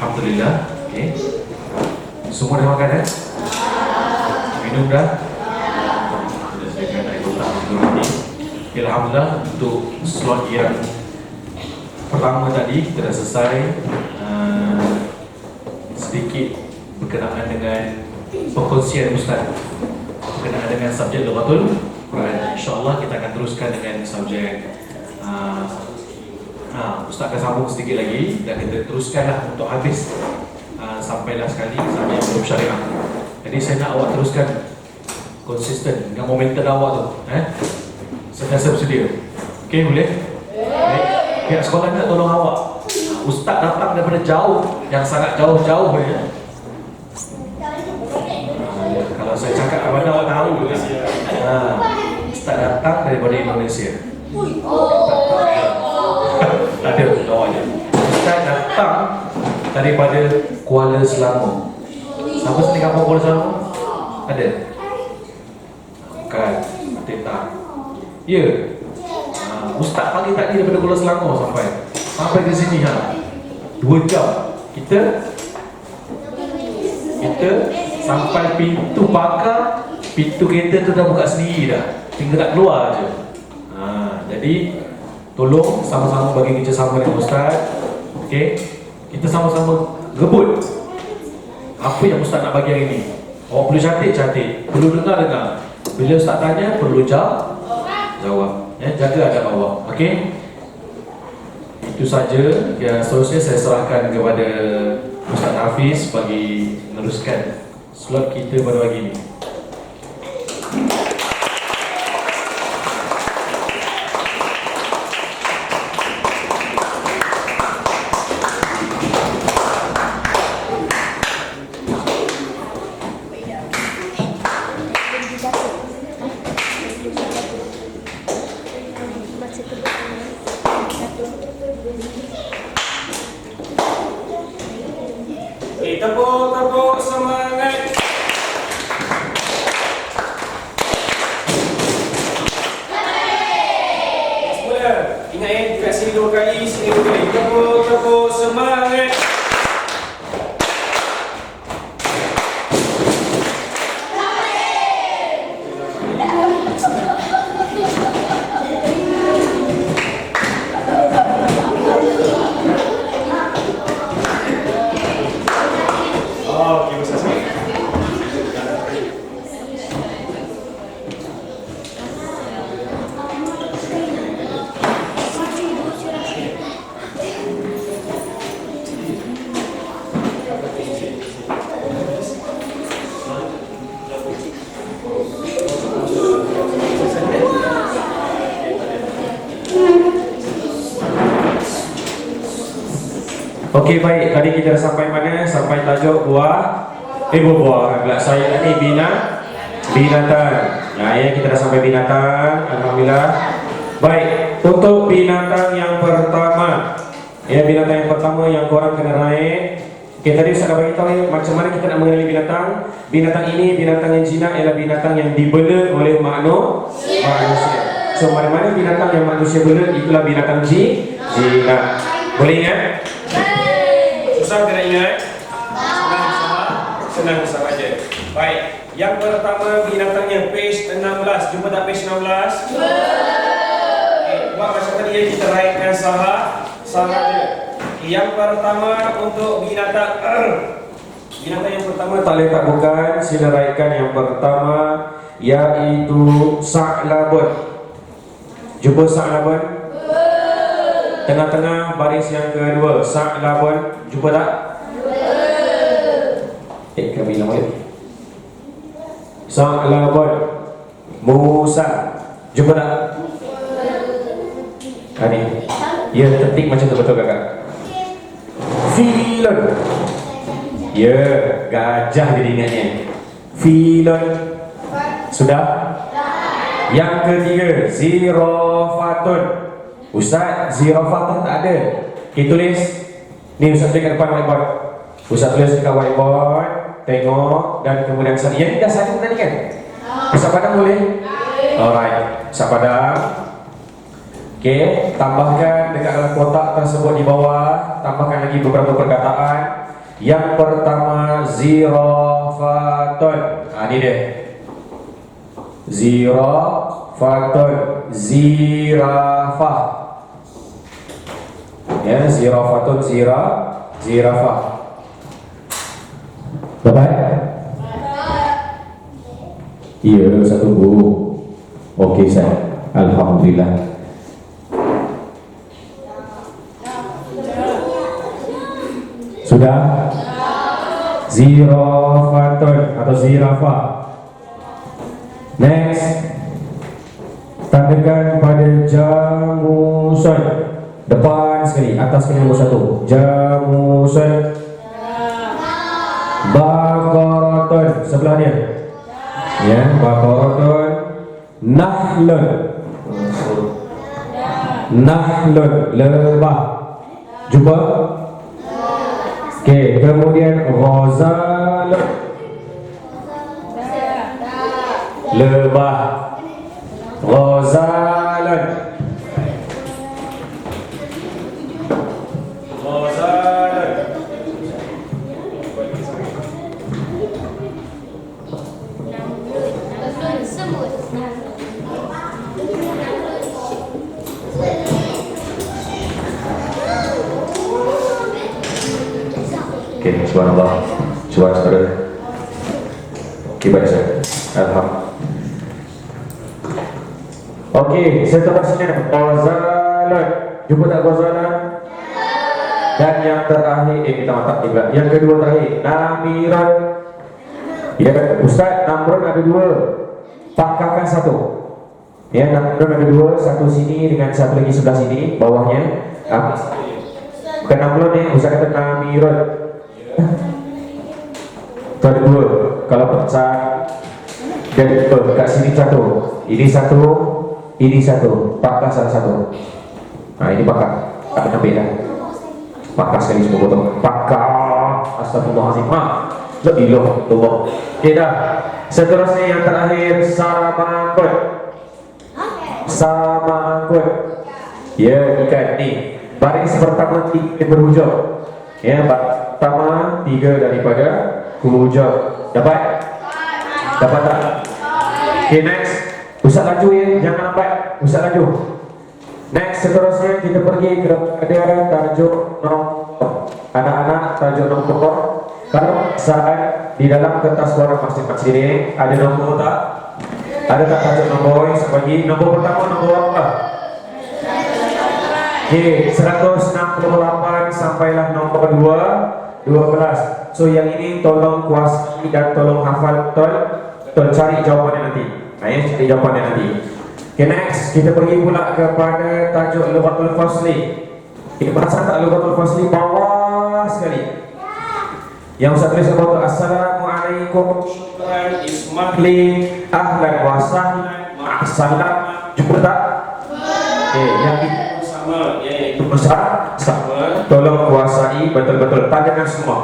Alhamdulillah. Okay. Semua dah makan dah? Minum dah? Sudah sediakan air kotak untuk ini. Alhamdulillah, untuk slot yang pertama tadi kita dah selesai. Sedikit berkenaan dengan perkongsian Ustaz berkenaan dengan subjek Lughatul Quran. InsyaAllah kita akan teruskan dengan subjek Ustaz akan sambung sedikit lagi dan kita teruskanlah untuk habis sampailah sekali sampai belum syariah. Jadi saya nak awak teruskan konsisten dengan momentum awak tu. Sentiasa bersedia. Okey, boleh? Baik. Pihak sekolah nak tolong awak. Ustaz datang daripada jauh, yang sangat jauh-jauh ya. Kalau saya cakap mana awak tahu kan? Ustaz datang daripada Indonesia. Ada awaknya. Ustaz datang daripada Kuala Selangor. Siapa sini kampung Kuala Selangor? Ada? Bukan, tak. Ya. Ustaz pagi tadi daripada Kuala Selangor sampai ke sini 2 jam. Kita sampai pintu pagar, pintu kereta tu dah buka sendiri dah. Tinggal nak keluar aje. Jadi tolong sama-sama bagi kerjasama dengan Ustaz. Okey. Kita sama-sama rebut apa yang Ustaz nak bagi hari ini. Awak perlu cantik-cantik, perlu dengar. Bila Ustaz tanya, perlu jawab. Jaga adab awak. Okey. Itu saja. Yang seterusnya saya serahkan kepada Ustaz Hafiz bagi meneruskan slot kita pada pagi ini. Tepuk semangat. Semula, ingat dekat sini 2 kali, sini 2 kali. Tepuk semangat. Okey, baik. Tadi kita dah sampai mana? Sampai tajuk buah. Buah pula saya ni binatang. Ya, kita dah sampai binatang. Alhamdulillah. Baik, untuk binatang yang pertama. Binatang yang pertama yang korang kena raih. Okey, tadi saya dah bagi tahu macam mana kita nak mengenali binatang. Binatang ini, binatang yang jinak ialah binatang yang dibela oleh manusia. So, mana-mana binatang yang manusia bela, itulah binatang jinak. Boleh ingat? Susah kena ingat? Senang saja. Baik, yang pertama binatangnya page 16. Jumpa tak page 16? Buat macam tadi yang kita raihkan sahaja. Yang pertama untuk binatang yang pertama tak boleh tak bukan. Sila raihkan yang pertama, iaitu sa'labun. Jumpa sa'labun? Tengah-tengah baris yang kedua, sa'labun. Jumpa tak? Kami nama dia sa'labun. Musa. Jumpa tak? Ini ya, ketik macam tu betul kakak. Filon. Ya, gajah jadi ingatnya. Filon. Sudah? Yang ketiga, zirafatun. Ustaz, zirafatun tak ada. Kita tulis. Ni Ustaz tulis kat depan whiteboard. Ustaz tulis dekat whiteboard. Tengok dan kemudian Ustaz. Yang ni dah satu tadi kan? Ustaz Padang boleh? Alright, Ustaz Padang. Okey, tambahkan dekat dalam kotak tersebut di bawah. Tambahkan lagi beberapa perkataan. Yang pertama zirafatun. Ini deh. Zirafatun, zirafah. Ya, zirafatun, zirafah. Bapak? Iya, satu bu. Oke saya. Alhamdulillah. Sudah? Zirafatun atau zirafah. Next, tandakan pada jamusun. Depan sekali, atas sekali nomor satu. Jamusun. Baqaratun, sebelah dia. Ya, baqaratun. Nahlun. Nahlun, lebah. Jumpa? Oke, kemudian ghazal, lebah. Ghazalun. Ghazalun. Oke, subhanallah. Subhanallah. Oke, baik saya. Alhamdulillah. Oke, seterusnya ghazalun. Jumpa tak ghazalun? Dan yang terakhir, kita mantap juga. Yang kedua terakhir, namiran. Ya, Ustaz, namrun ada dua. Pangkakan satu. Ya, namrun ada dua. Satu sini dengan satu lagi sebelah sini, bawahnya. Bukan namrun nih, Ustaz kata namiran. Itu ada dua. Kalau pecah dan kat sini satu. Ini satu. Ini satu. Pangkal salah satu. Nah ini pangkal. Tak kena beda. Pangkal sekali semua potong. Pangkal. Astagfirullahaladzim. La ilaha illallah. Okey dah. Seterusnya yang terakhir samakun. Samakun. Ya, ikan ni. Baris pertama tiga berhujung. Ya, pertama tiga daripada hujung. Dapat? Dapat tak? Okay, next. Ustaz laju ya, jangan lambat. Ustaz laju. Next, seterusnya kita pergi kepada tajuk nombor. Anak-anak, tajuk nombor. Kalau saat di dalam kertas suara masing-masing ini ada nombor tak? Ada tak tajuk nombor? Sebagi nombor pertama nombor apa? Okay, 168 sampailah nombor 12. So yang ini tolong kuasai dan tolong hafal betul. Cari jawapannya nanti. Cari jawapannya nanti. Okay, next kita pergi pula kepada tajuk lughatul fasli. Kita perasan tak lughatul fasli bawah sekali. Yang Ustaz tulis apa? Assalamualaikum ismakli ahlan wa sahlan ma'assalam. Jumpa tak? Okay, yang itu sama, yaitu besar sama. Tolong kuasai betul-betul. Tanyakan semua.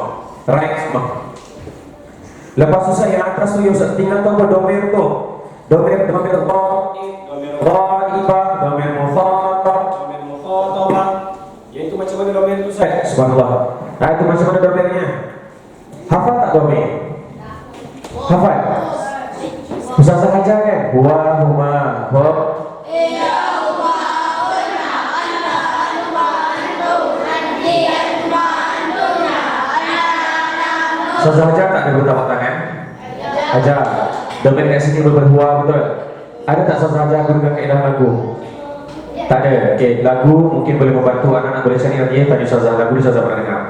Right semua. Lepas susah yang atas tu, Ustaz tinggal tu apa? Domain tu. Domain ghaib, domain ghaibah, domain mukhatab, domain mukhatabah. Yaitu macam mana domain tu, Ustaz? Subhanallah. Nah, itu macam mana domainnya? Hafal tak domain? Hafal? Ustaz sahaja kan? Huwa, huma, hum. Ustaz sahaja tak ada bertepuk tangan? Ajar. Domain kat sini berbuah betul. Ada tak Ustaz sahaja gunakan kaedah lagu? Tak ada. Okay, lagu mungkin boleh membantu anak-anak boleh cari nanti ya. Tadi Ustaz lagu Ustaz pernah dengar.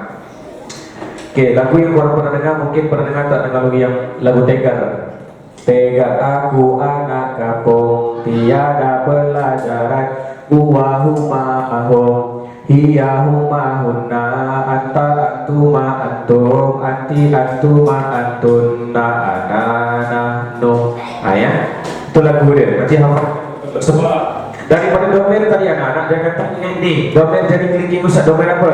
Okay, lagu yang korang pernah dengar, mungkin pernah dengar tak dengar lagu yang lagu Tegar. Tegar aku anak kampung, tiada pelajaran, uwahumahum, hiyahumahunna, anta antuma antum, anti antuma antunna, ananahnu. Ya, itu lagu dia. Nanti hafal semua. Daripada domain tadi anak-anak jangan tanya ini. Domain jadi clicking Ustaz. Domain apa?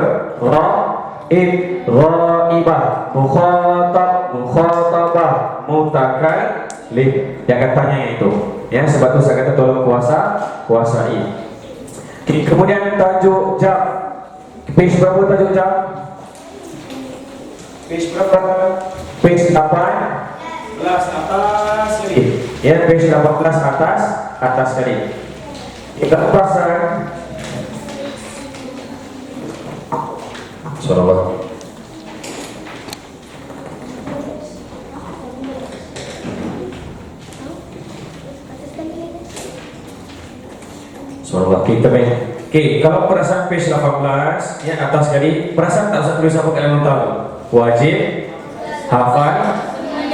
Ghaibah, mukhatab, mukhatabah, mutakallim. Jangan tanya yang itu. Ya, sebab tu saya kata tolong kuasai. Okay, kemudian tajuk jam. Page berapa tajuk jam? Page berapa? Page 8. Kelas atas sekali. Ya, page 18 atas sekali. Kita pasang Salawat. Salawat kita main. Okey, kalau perasaan page 18 ya atas sekali, perasaan tak usah tulis apa kalian tahu. Wajib hafal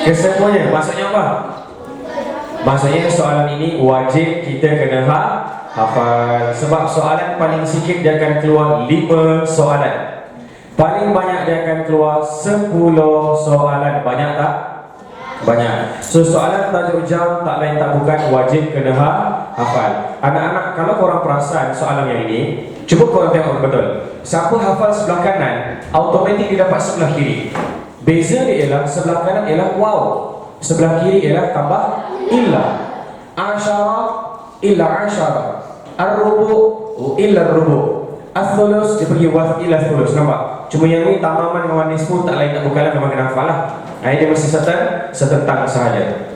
kesemuanya. Maksudnya apa? Maksudnya soalan ini wajib kita kena hafal. Sebab soalan paling sikit dia akan keluar 5 soalan. Paling banyak dia akan keluar 10 soalan. Banyak tak? Banyak. So soalan tajuk jam tak lain tak bukan wajib kena hafal. Anak-anak, kalau korang perasan soalan yang ini, cuba korang tengok betul. Siapa hafal sebelah kanan, automatik dia dapat sebelah kiri. Beza dia ialah sebelah kanan ialah waw, sebelah kiri ialah tambah illa. Asyara illa asyara, ar-rubu illa ar-rubu, as-sulus dia pergi was illa sulus. Nampak? Cuma yang ni tamaman dengan nisfu tak lain tak bukanlah memang kena hafal lah. Dia mesti setentang sahaja.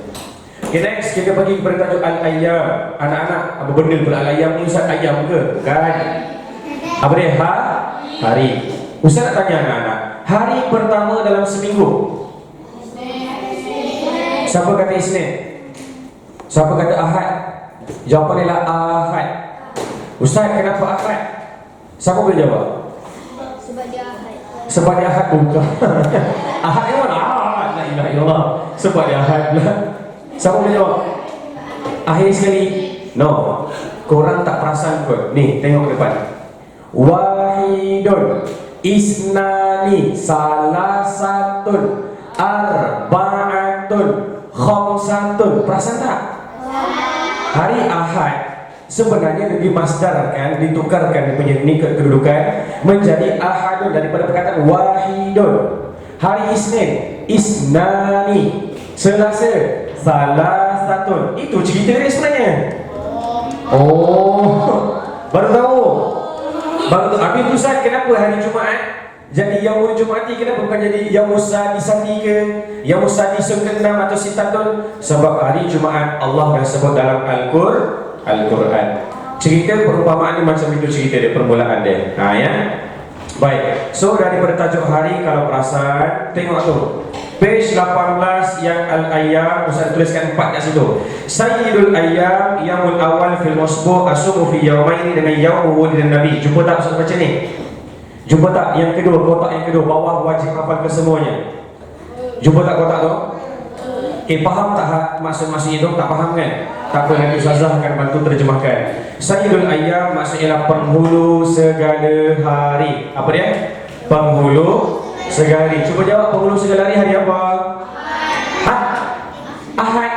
Okay, next kita pergi kepada tajuk al-ayyam. Anak-anak, apa benda pula al-ayyam ni? Ustaz, ayam ke? Bukan. Apa dia? Hari. Ustaz nak tanya anak-anak, hari pertama dalam seminggu, siapa kata Isnin? Siapa kata Ahad? Jawapan ialah Ahad. Ustaz, kenapa Ahad? Siapa boleh jawab? Sebab dia Ahad. Sebab dia Ahad bukan. Ahad yang mana? Ahad. La ilaha illallah. Sebab dia Ahad lah. Siapa boleh jawab? Akhir sekali. No. Korang tak perasan kot. Ni, tengok depan. Wahidun, isnani, salasatun, arba'atun, khamsatun. Perasan tak? Hari Ahad sebenarnya lebih masdarkan, ditukarkan punya ni kedudukan menjadi ahadun daripada perkataan wahidun. Hari Isnin, isnani. Selasa, salasatun. Itu cerita dia sebenarnya. Oh, baru tahu. Baru tahu. Habis tu Ustaz, kenapa hari Jumaat jadi Yaumul Jumati, kenapa bukan jadi Yaumus Sadisati ke, Yaumus Sadisun ke-6 atau Sitatun? Sebab hari Jumaat Allah dah sebut dalam Al-Quran. Cerita perumpamaan ni macam itu, cerita dia, permulaan dia. Ya. Baik. So daripada tajuk hari, kalau perasan, tengok tu. Page 18 yang al-ayyam, Ustaz tuliskan 4 kat situ. Sayyidul ayyam, yaumul awal fil musbu' asumu fi yaumaini dengan yaumul wulidan nabi. Jumpa tak Ustaz baca ni? Jumpa tak yang kedua, kotak yang kedua, bawah wajib hafal kesemuanya. Jumpa tak kotak tu? Faham tak maksud itu? Tak faham kan? Tak apa, nanti Ustazah akan bantu terjemahkan. Sayyidul ayyam maksudnya penghulu segala hari. Apa dia? Penghulu segala hari. Cuba jawab, penghulu segala hari hari apa? Ahad.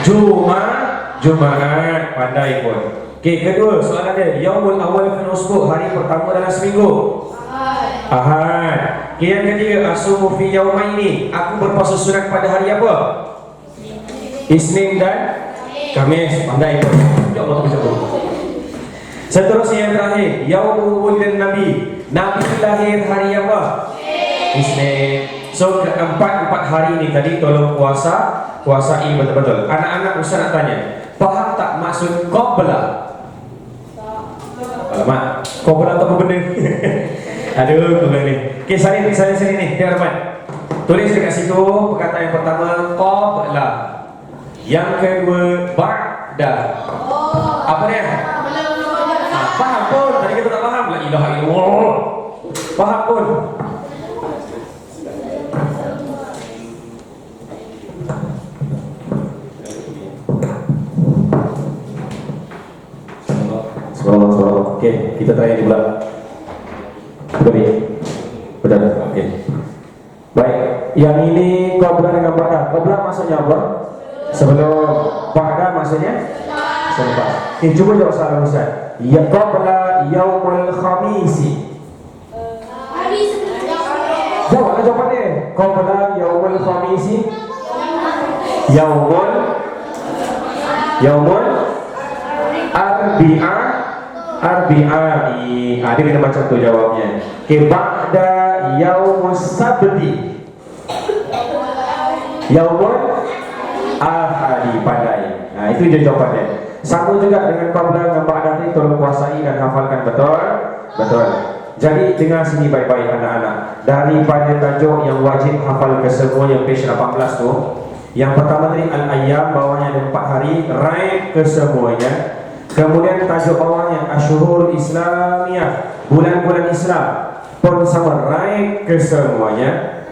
Jumaat. Pandai pun. Okey, kedua soalan dia, yaumul awal fil usbu', hari pertama dalam seminggu. Ahad. Okey, yang ketiga, asumu fi yaumaini, aku berpuasa sunat pada hari apa? Isnin dan Khamis. Pandai pun. Ya Allah, macam tu. Seterusnya yang terakhir, yaumul wulidan nabi, nabi lahir hari apa? Isnin. So empat hari ni tadi tolong puasai betul-betul. Anak-anak Ustaz nak tanya, faham tak maksud qabla? Alamak, qabla tu apa benda? Aduh, tu ni. Okey, saya sini ni, tengok depan. Tulis dekat situ perkataan yang pertama qabla. Yang kedua ba'da. Apa dia? Faham pun, tadi kita tak faham. La ilaha illallah. Faham pun. Subhanallah. Okey, kita tanya pula. Benar. Okey. Baik, yang ini qabla dengan ba'da. Qabla maksudnya apa? Sebelum. Ba'da maksudnya selepas. Okey, cuba jawab soalan Ustaz. Ya qabla yaumul khamisi. Jawablah jawapan dia. Qabla yaumul khamisi. Yaumul Arbi'i. Dia kena macam tu jawabnya. Okay, ba'da yaumus sabti. Yaumul ahadi, pandai. Nah, itu je jawapannya. Sama juga dengan qabla dan ba'da tadi, tolong kuasai dan hafalkan betul. Betul. Jadi dengar sini baik-baik anak-anak. Daripada tajuk yang wajib hafal ke semua yang page 18 tu, yang pertama tadi al-ayyam, bawahnya ada 4 hari, right ke semuanya. Kemudian tajuk bawahnya asyhurul islamiyah, bulan-bulan Islam, pun sama, right ke semuanya.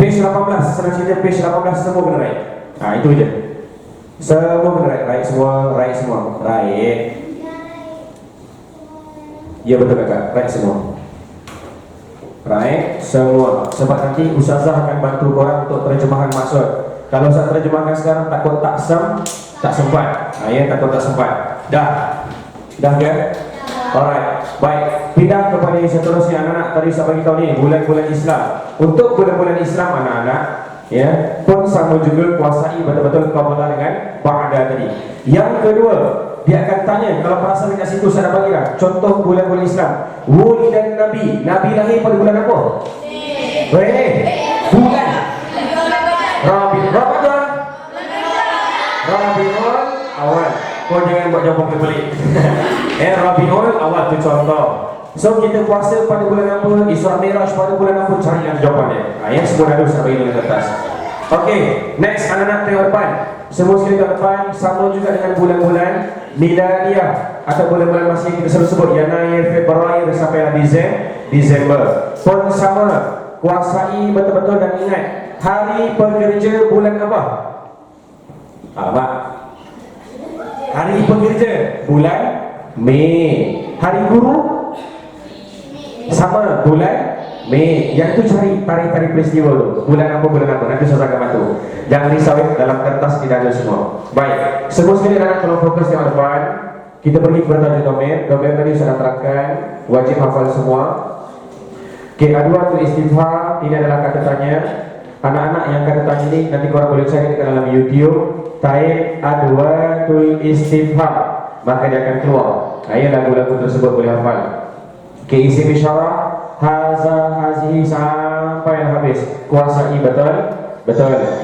Page 18, senang cerita page 18 semua kena right. Nah, itu je. Semua kena right, right semua. Right. Ya betul kakak, right semua. Right semua. Sebab nanti ustazah akan bantu korang untuk terjemahan maksud. Kalau saya terjemahkan sekarang takut tak sempat. Ya, takut tak sempat. Dah ke? Alright. Baik, pindah kepada yang seterusnya anak-anak. Tadi saya bagi tahu ni bulan-bulan Islam. Untuk bulan-bulan Islam anak-anak, ya, pun sama juga kuasai betul-betul qabla dengan ba'da tadi. Yang kedua, dia akan tanya, kalau perasan dekat situ saya dah bagi dah contoh bulan-bulan Islam. Wulidan Nabi, Nabi lahir pada bulan apa? Bulan Rabiul Awal. Kau jangan buat jawapan pelik. Rabiul Awal tu contoh. So kita puasa pada bulan apa? Isra Miraj pada bulan apa? Carilah jawapannya. Yang semua dah saya bagi di atas. Okey, next anak-anak tengok depan. Semua sekali tengok depan. Sama juga dengan bulan-bulan Miladiyah atau bulan-bulan masih kita selalu sebut Yanair, Februari sampai Disember. Pun sama, kuasai betul-betul dan ingat hari pekerja bulan apa? Mak. Hari pekerja bulan Mei. Hari guru sama, bulan Mei. Yang tu cari tarik-tarik peristiwa tu. Bulan apa. Nanti saya akan bantu. Jangan risau, dalam kertas tidak ada semua. Baik, semua sekali anak tolong fokus yang depan. Kita pergi kepada tajuk domain. Domain tadi saya terangkan, wajib hafal semua. Aduatul istifham, ini adalah kata tanya. Anak-anak yang kata tanya ini nanti korang boleh cari dekat dalam YouTube. Type aduatul istifham, maka dia akan keluar. Ayat lagu-lagu tersebut boleh hafal. Isim isyarah hazihi sampai habis. Kuasai betul.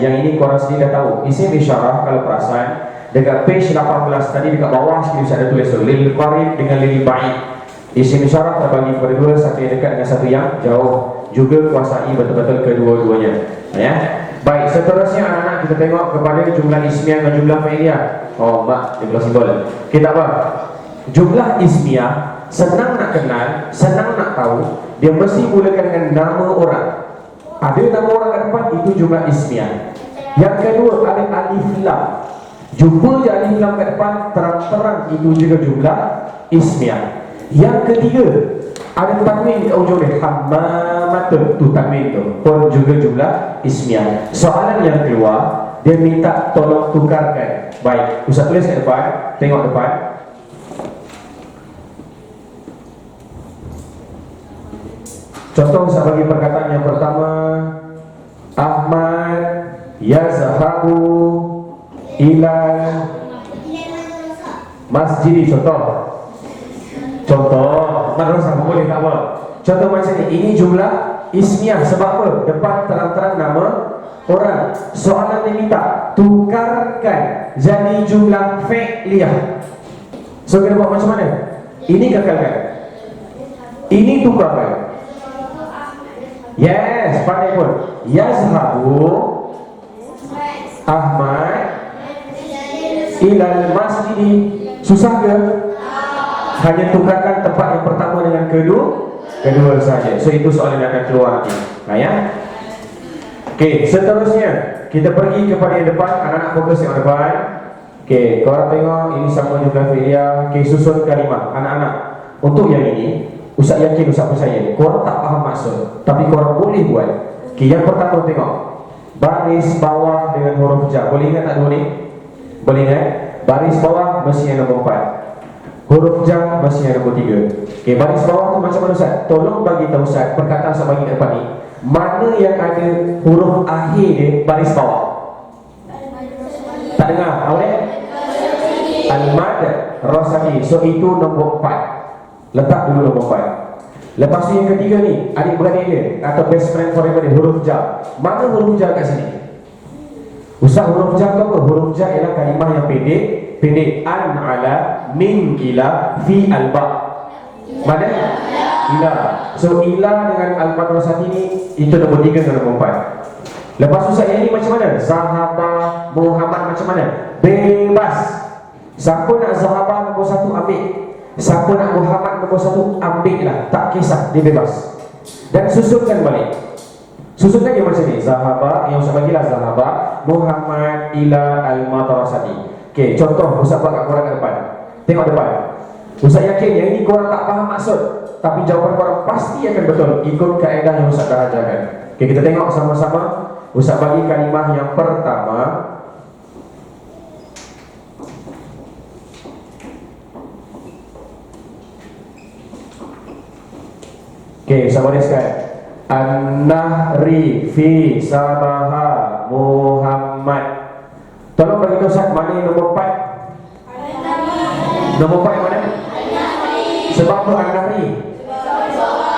Yang ini korang sendiri dah tahu. Isim isyarah kalau perasan dekat page 18 tadi dekat bawah sini saya ada tulis lil qarib dengan lil ba'id. Isim isyarah terbagi kepada dua, satu yang dekat dengan satu yang jauh. Juga kuasai betul-betul kedua-duanya. Ya. Baik, seterusnya anak-anak kita tengok kepada jumlah ismiyah dan jumlah fa'iliyah. Oh, mak, jumlah simbol. Kita apa? Jumlah ismiyah senang nak kenal, senang nak tahu. Dia mesti mulakan dengan nama orang. Ada nama orang kat depan, itu jumlah ismiyah. Yang kedua, ada alif lam. Jumpa je alif lam kat depan, terang-terang itu juga jumlah ismiyah. Yang ketiga, ada tanwin kat ujung ni, hammamatun, tu tanwin tu pun juga jumlah ismiyah. Soalan yang keluar, dia minta tolong tukarkan. Baik, Ustaz tulis kat depan, tengok depan. Contoh Ustaz bagi perkataan yang pertama, Ahmad yazhabu ilal masjid. Contoh madrasah boleh tak apa. Contoh macam ni, ini jumlah ismiyah. Sebab apa? Depan terang-terang nama orang. Soalan dia minta tukarkan jadi jumlah fi'liyah. So kena buat macam mana? Ini gagalkan, ini tukarkan. Yes, pandai pun. Yazhabu Ahmad ilal masjid. Susah ke? Hanya tukarkan tempat yang pertama dengan kedua saja. So itu soalan yang akan keluar nanti. Ya. Okey, seterusnya kita pergi kepada yang depan. Anak-anak fokus yang depan. Okey, korang tengok ini sama juga fi'liyah. Okey, susun kalimah. Anak-anak, untuk yang ini Ustaz yakin, Ustaz percaya, korang tak faham maksud, tapi korang boleh buat. Okey, yang pertama tengok baris bawah dengan huruf jar. Boleh ingat tak dua ni? Boleh ingat? Baris bawah mesti yang nombor 4, huruf jar mesti yang nombor 3. Okey, baris bawah tu macam mana Ustaz? Tolong bagi tahu Ustaz, perkataan saya bagi kat depan ni, mana yang ada huruf akhir dia baris bawah? Tak dengar? Awak ni? Al-mad rosaki. So itu nombor 4. Letak dulu nombor 4. Lepas tu yang ketiga ni, adik-beradik dia atau best friend forever dia, huruf jar. Mana huruf jar kat sini? Ustaz, huruf jar tu apa? Huruf jar ialah kalimah yang pendek. An, ala, min, ila, fi, alba. Mana? Ila. So ila dengan al-madrasah ini, itu nombor 3 dan nombor 4. Lepas tu Ustaz, yang ni macam mana? Zahaba, Muhammad macam mana? Bebas. Siapa nak Zahaba nombor 1 ambil, siapa nak Muhammad nombor 1 ambil lah, tak kisah, dia bebas. Dan susunkan balik. Susunkan dia macam ni. Zahaba, yang Ustaz bagilah Zahaba, Muhammad, ila, al-madrasati. Okey, contoh Ustaz buat kat korang kat depan. Tengok depan. Ustaz yakin yang ini korang tak faham maksud, tapi jawapan korang pasti akan betul ikut kaedah yang Ustaz dah ajarkan. Okey, kita tengok sama-sama. Ustaz bagi kalimah yang pertama. Okey, Ustaz bariskan. An-Nahri fi Sabaha Muhammad. Tolong bagi tahu Ustaz, mana yang nombor 4? Nombor 4 yang mana? Sebab apa An-Nahri?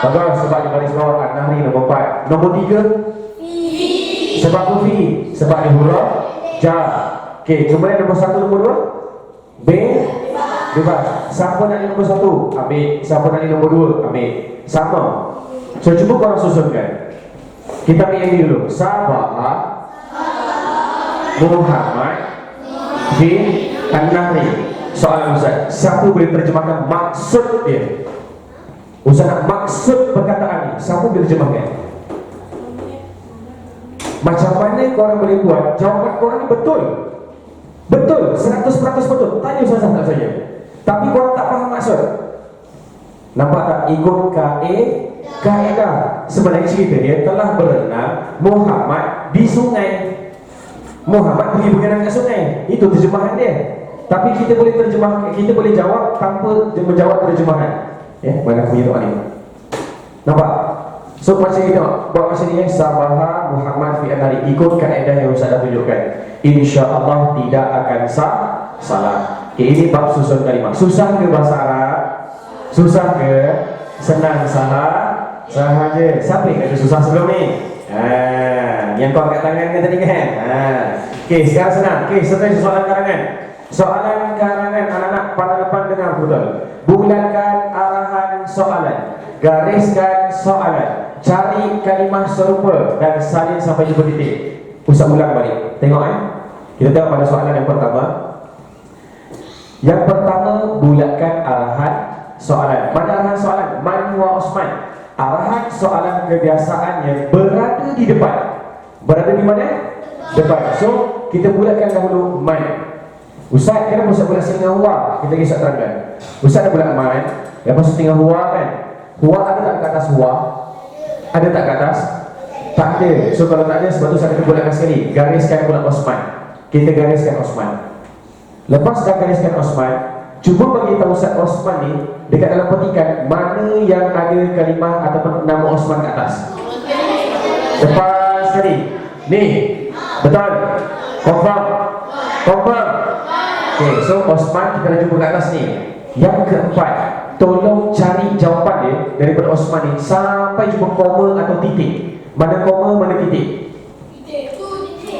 Bagus, sebab dia baris bawah An-Nahri nombor 4. Nombor 3? Sebab apa fi? Sebab dia huruf jar. Okey, kemudian nombor 1, nombor 2? Bebas. Siapa nak nombor 1? Ambil. Siapa nak nombor 2? Ambil. Sama. So cuba korang susunkan. Kita ambil yang ini dulu. Sabah Muhammad bin An-Nahri. Soalan Ustaz, siapa boleh terjemahkan maksud dia? Ustaz nak maksud perkataan ni, siapa boleh terjemahkan? Macam mana korang boleh buat jawapan korang ni betul? Betul, 100% betul. Tanya Ustaz tak saja. Tapi korang tak faham maksud. Nampak tak? Ikut kaedah. Sebenarnya cerita dia telah berenang Muhammad di sungai. Muhammad pergi berenang kat sungai. Itu terjemahan dia. Tapi kita boleh terjemah, kita boleh jawab tanpa menjawab terjemahan. Ya, mana punya doa ni? Nampak? So macam ni tengok, buat macam ni, Sabaha Muhammad fi An-Nahri, ikut kaedah yang Ustaz dah tunjukkan. InsyaAllah tidak akan salah. Okay, ini bab susun kalimah. Susah ke bahasa Arab? Susah ke? Senang sahaja. Siapa yang kata susah sebelum ni? Yang kau angkat tangan kan tadi kan? Okay, sekarang senang. Okay, setelah soalan karangan. Soalan karangan anak-anak pada depan dengar betul. Bulatkan arahan soalan, gariskan soalan, cari kalimah serupa dan salin sampai jumpa titik. Ustaz ulang balik. Tengok kita tengok pada soalan yang pertama. Yang pertama, bulatkan arahan soalan. Mana arahan soalan? Man wa Osman. Arahan soalan kebiasaan yang berada di depan. Berada di mana? Depan. So, kita bulatkan dahulu man. Ustaz, kenapa Ustaz bulat dengan huwa? Kita kisah terangkan. Ustaz dah bulat man, lepas tu tinggal huwa kan? Huwa ada tak ke atas huwa? Ada tak ke atas? Tak ada. So kalau tak ada, sebab tu saya kita bulatkan sekali. Gariskan bulat Osman. Kita gariskan Osman. Lepas dah gariskan Osman, cuba bagi tahu Ustaz Osman ni dekat dalam petikan mana yang ada kalimah ataupun nama Osman ke atas. Lepas sekali. Ni. Betul? Confirm? Okay, so Osman kita dah jumpa kat atas ni. Yang keempat, tolong cari jawapan dia daripada Osman ni sampai jumpa koma atau titik. Mana koma, mana titik?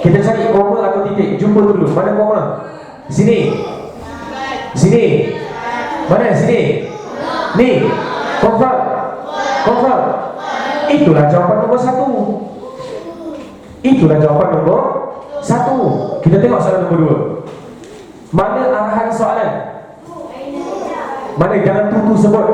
Kita cari koma atau titik. Jumpa dulu. Mana koma? Sini. Mana? Sini. Ni. Confirm. Itulah jawapan nombor 1. Itulah jawapan nombor 1. Kita tengok soalan nombor 2. Mana arahan soalan? Mana? Jangan tutu sebut.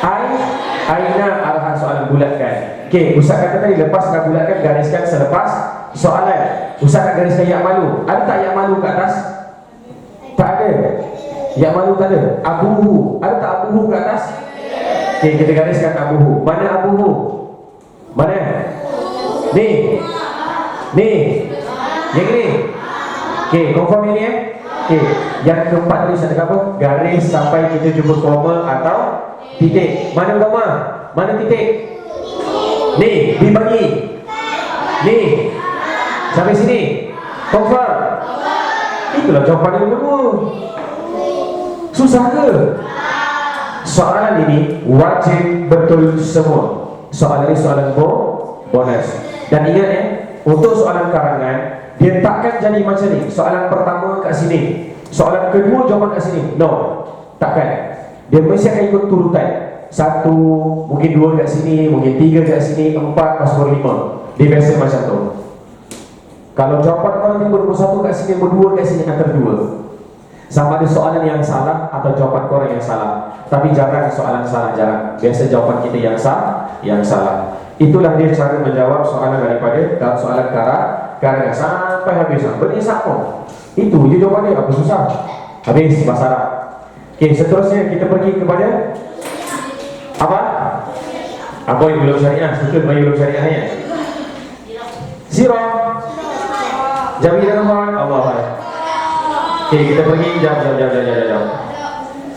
Aina arahan soalan, bulatkan. Okey, Ustaz kata tadi lepas nak bulatkan, gariskan selepas soalan. Ustaz nak gariskan yak malu. Ada tak yak malu kat atas? Tak ada. Yak malu tak ada. Abuhu. Ada tak abuhu kat atas? Okey, kita gariskan abuhu. Mana abuhu? Mana? Ni. Yang ni. Okey, confirm ini Okey, yang keempat tadi saya cakap apa? Garis sampai kita jumpa koma atau titik. Mana koma? Mana titik? Ni, dibagi. Ni. Sampai sini. Confirm. Itulah jawapan yang nombor 2. Susah ke? Soalan ini wajib betul semua. Soalan ini soalan bonus. Dan ingat ya, untuk soalan karangan dia takkan jadi macam ni. Soalan pertama kat sini, soalan kedua jawapan kat sini. No, takkan. Dia mesti akan ikut turutan. Satu, mungkin dua kat sini, mungkin tiga kat sini, empat, pas berlima. Dia biasa macam tu. Kalau jawapan orang timbul nombor satu kat sini, nombor dua kat sini, antara dua. Sama ada soalan yang salah atau jawapan korang yang salah. Tapi jarang soalan salah, jarang. Biasa jawapan kita yang salah. Itulah dia cara menjawab soalan daripada soalan karangan sampai habis. Benda sama. Itu je jawapan dia, apa susah. Habis bahasa Arab. Okey, seterusnya kita pergi kepada apa? Apa yang belum syariah? Betul bagi belum syariah ya? Sirah. Jamilah Rahman Allah. Okey, kita pergi jauh.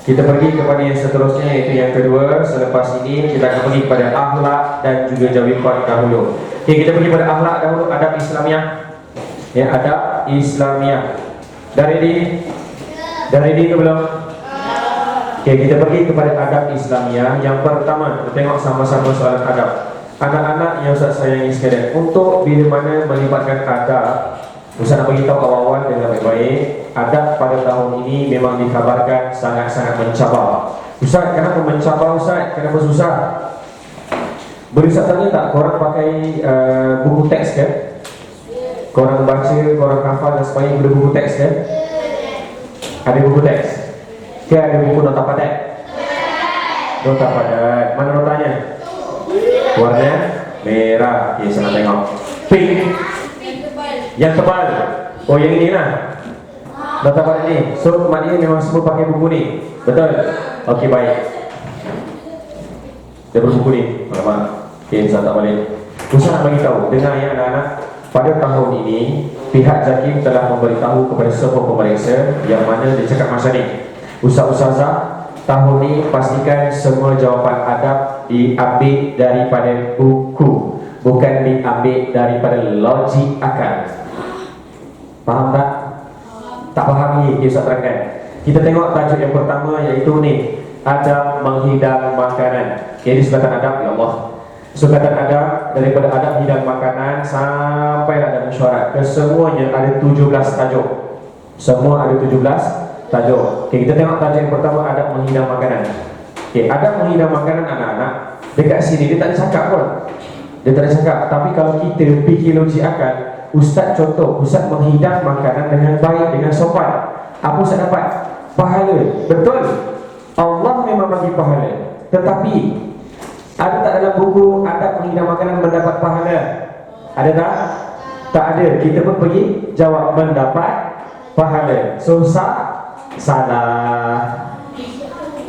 Kita pergi kepada yang seterusnya, iaitu yang kedua. Selepas ini kita akan pergi kepada akhlak dan juga jawapan dahulu. Okey, kita pergi pada akhlak dahulu, adab Islamiah. Ya, adab Islamiah. Dari di ke belum? Okey, kita pergi kepada adab Islamiah. Yang pertama, kita tengok sama-sama soalan adab. Anak-anak yang Ustaz sayangi sekalian, untuk bila mana melibatkan adab, Ustaz nak beritahu awal-awal dengan baik-baik. Adab pada tahun ini memang dikabarkan sangat-sangat mencabar. Ustaz, kenapa mencabar Ustaz? Kenapa susah? Boleh Ustaz tanya tak, korang pakai buku teks kan? Korang baca, korang hafal dan sebagainya, ada buku teks kan? Ada buku teks? Ke ada buku nota padat? Nota padat. Mana notanya? Warna merah. Ya, saya nak tengok. Pink. Yang tebal. Oh, yang ini lah. Nota padat ni. So, maknanya memang semua pakai buku ni. Betul? Okey, baik. Dia berbuku ni. Alamak. Okey, saya tak balik. Ustaz nak bagi tahu, dengar ya anak-anak. Pada tahun ini, pihak JAKIM telah memberitahu kepada semua pemeriksa yang mana dia cakap macam ni. Ustaz-ustazah, tahun ini pastikan semua jawapan adab diambil daripada buku, bukan diambil daripada logik akal. Faham tak? Tak faham ni, Ustaz terangkan. Kita tengok tajuk yang pertama, iaitu ni, adab menghidang makanan. Jadi sukatan adab, ya Allah. Sukatan adab, daripada adab hidang makanan sampai adab mesyuarat, kesemuanya ada 17 tajuk. Semua ada 17 tajuk. Okey, kita tengok tajuk yang pertama, adab menghidang makanan. Okey, adab menghidang makanan anak-anak, dekat sini dia tak ada cakap pun. Dia tak ada cakap. Tapi kalau kita fikir logik akal, Ustaz contoh, Ustaz menghidang makanan dengan baik, dengan sopan, apa Ustaz dapat? Pahala. Betul. Allah memang bagi pahala. Tetapi ada tak dalam buku adab menghidang makanan mendapat pahala? Ada tak? Tak ada. Kita pun pergi jawab mendapat pahala. So salah.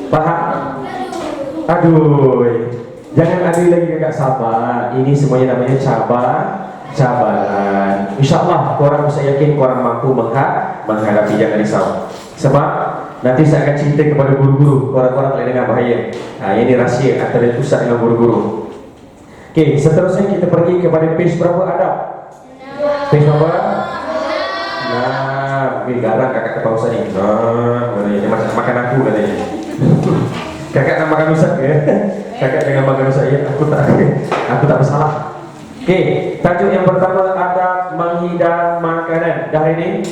Faham? Aduh. Jangan ada lagi kakak sabar. Ini semuanya namanya cabaran. InsyaAllah korang saya yakin korang mampu menghadapi. Jangan risau. Sebab nanti saya akan cerita kepada guru-guru. Korang-korang tak boleh dengar, bahaya. Ini rahsia antara Ustaz dengan guru-guru. Okey, seterusnya kita pergi kepada page berapa adab? Page berapa? Garang kakak kepala Ustaz ni. Dia macam makan aku katanya. Kakak nak makan Ustaz ke? Kakak dengan makan Ustaz ya? Aku tak bersalah. Okey, tajuk yang pertama, adab menghidang makanan. Dah ini?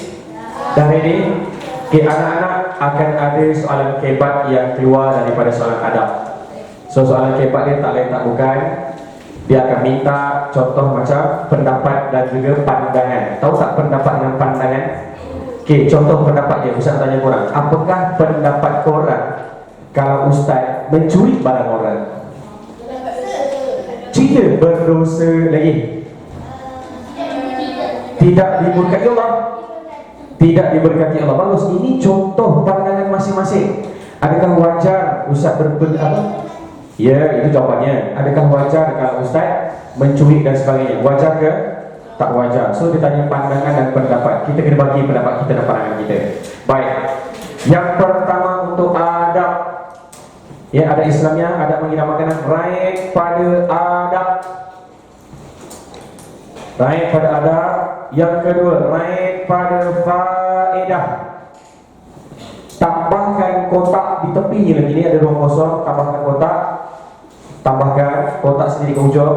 Okey, anak-anak akan ada soalan kebat yang keluar daripada soalan adab. So soalan kebat dia tak lain tak bukan, dia akan minta contoh macam pendapat dan juga pandangan. Tahu tak pendapat dengan pandangan? Okey, contoh pendapat dia. Ustaz tanya korang, apakah pendapat korang kalau Ustaz mencuri barang orang? Tidak berdosa lagi, tidak diberkati Allah. Tidak diberkati Allah. Bagus, ini contoh pandangan masing-masing. Adakah wajar Ustaz apa? Ya, itu jawapannya. Adakah wajar kalau Ustaz mencuri dan sebagainya? Wajar ke? Tak wajar. So ditanya pandangan dan pendapat. Kita kena bagi pendapat kita dan pandangan kita. Baik. Yang pertama untuk adab. Ya, ada Islamnya, adab menghidang makanan. Raih pada adab. Raih pada adab. Yang kedua, raih pada faedah. Tambahkan tambahkan kotak di tepi lagi ni ada ruang kosong, tambahkan kotak sendiri ke hujung.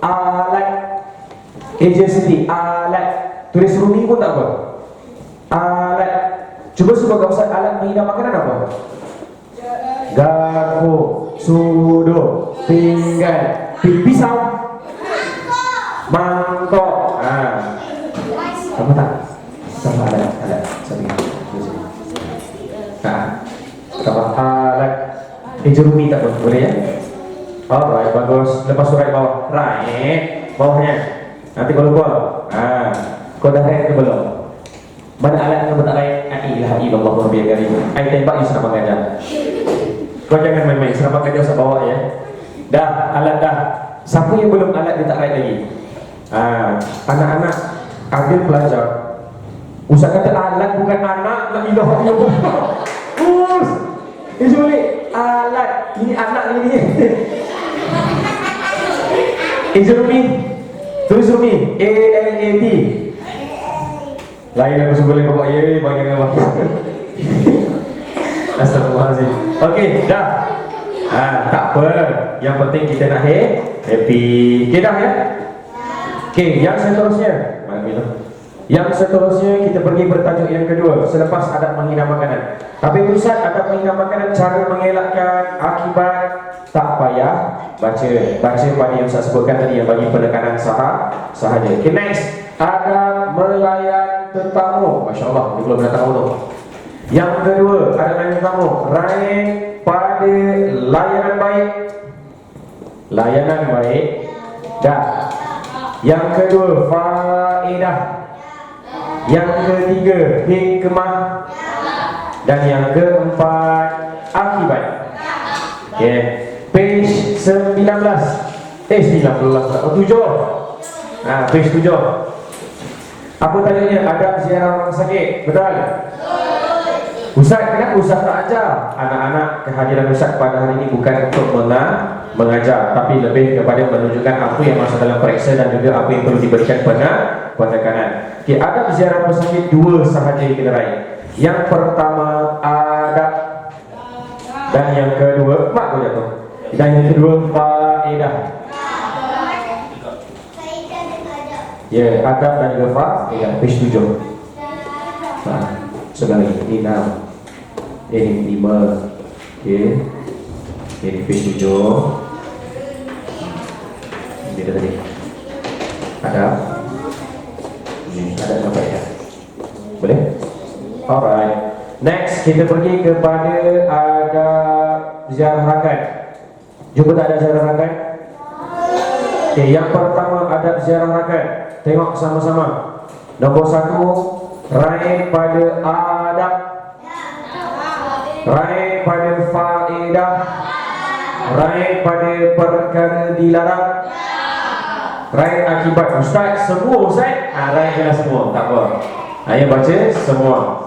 Alat agency, alat tulis rumi pun tak apa. Alat, cuba sebagai Ustaz, alat menghidang makanan apa? Garpu, sudut, pinggan, pisau, mangkok. Sama tak? Sama alat samping. Sama alat jerumi tak pun boleh ya? Alright, bagus. Lepas surat bawah, right bawahnya. Nanti kau lupa. Kau dah right ke belum? Mana alat yang tak right? Ilah ilallah rabbil karim. Ai tembak you serap mengajar. Kau jangan main-main, serap mengajar usah bawa ya. Dah, alat dah. Siapa yang belum alat dia tak right lagi? Anak-anak ada pelajar. Ustaz kata alat bukan anak, la ilaha illallah. Ini alat, ini anak ini. Jerumi, tulis jerumi, ALAT. Lain aku sebelum bawa ye bagian apa? Astagfirullahaladzim. Okey, dah. Tak apa. Yang penting kita nak happy. Okey dah ya. Okey, yang seterusnya. Yang seterusnya kita pergi bertajuk yang kedua. Selepas adab menghidang makanan. Tapi Ustaz, adab menghidang makanan, cara mengelakkan akibat, tak payah baca pada yang saya sebutkan tadi yang bagi penekanan sahaja. Okay, next, adab melayan tetamu. Masya Allah, dia belum datang tu. Yang kedua, adab melayan tetamu, raih pada layanan baik. Dah. Yang kedua, faedah. Yang ketiga, hikmah. Dan yang keempat, akibat. Okay, page 19. 7. Page 7. Apa tadinya? Adab ziarah orang sakit. Betul? Ustaz, kenapa Ustaz tak ajar? Anak-anak, kehadiran Ustaz pada hari ini bukan untuk mengajar, tapi lebih kepada menunjukkan apa yang masuk dalam periksa dan juga apa yang perlu diberikan penekanan. Okay, adab ziarah pesakit dua sahaja yang kita raih. Yang pertama adab, dan yang kedua mak kau jatuh. Dan yang kedua faedah. Ya, adab dan juga faedah. Page 7. Sekali ini 6. Ini 5. Okay. Ini page 7. Ini dia tadi. Adab. Ini adab dan faedah. Boleh? Alright. Next, kita pergi kepada adab ziarah rakan. Jumpa tak ada ziarah rakan? Okay, yang pertama adab ziarah rakan. Tengok sama-sama. Nombor 1, raih pada adab, raih pada faedah, raih pada perkara dilarang, raih akibat. Ustaz, semua Ustaz? Raihlah semua, tak apa. Ayo baca semua.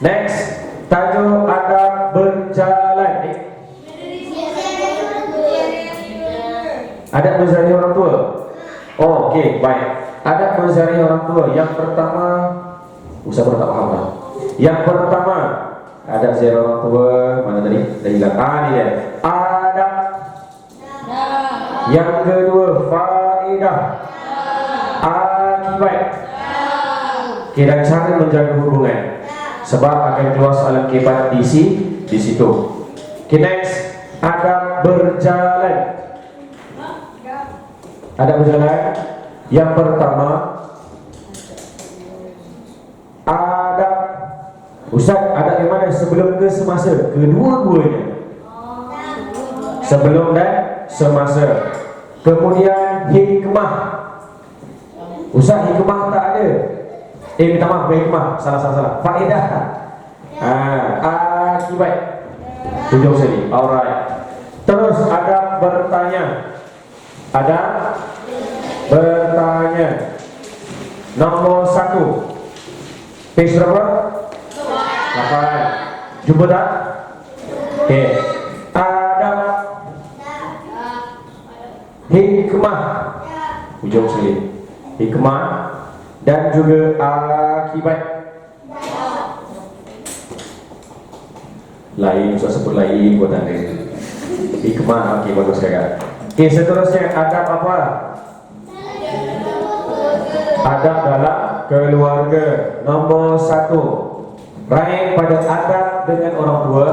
Next, tajuk adab berjalan. Adab menziarahi orang tua. Oh, okey, baik. Adab menziarahi orang tua. Yang pertama, Ustaz pun tak faham lah. Yang pertama, adab ziarah orang tua. Mana tadi? Dah hilang. Ni dia. Adab. Yang kedua, faedah. Akibat. Okay, dan cara menjaga hubungan. Sebab akan keluar soalan akibat di situ. Okay, next, adab berjalan. Adab berjalan. Yang pertama, adab. Ustaz, adab yang mana? Sebelum ke semasa? Kedua-duanya. Sebelum dan semasa. Kemudian hikmah. Ustaz, hikmah tak ada. Minta maaf, hikmah. Salah. Faedah. Akibat. Hujung sini. Alright. Terus adab bertanya. Adab bertanya. Nombor 1. Page berapa? 8. Jumpa tak? Okay. Adab hikmah. Hujung sini. Hikmah dan juga akibat. Lain, usah sebut lain buat anda. Hikmah, okey bagus kakak. Okey, seterusnya adab apa? Adab dalam keluarga. Nombor 1, raih pada adab dengan orang tua.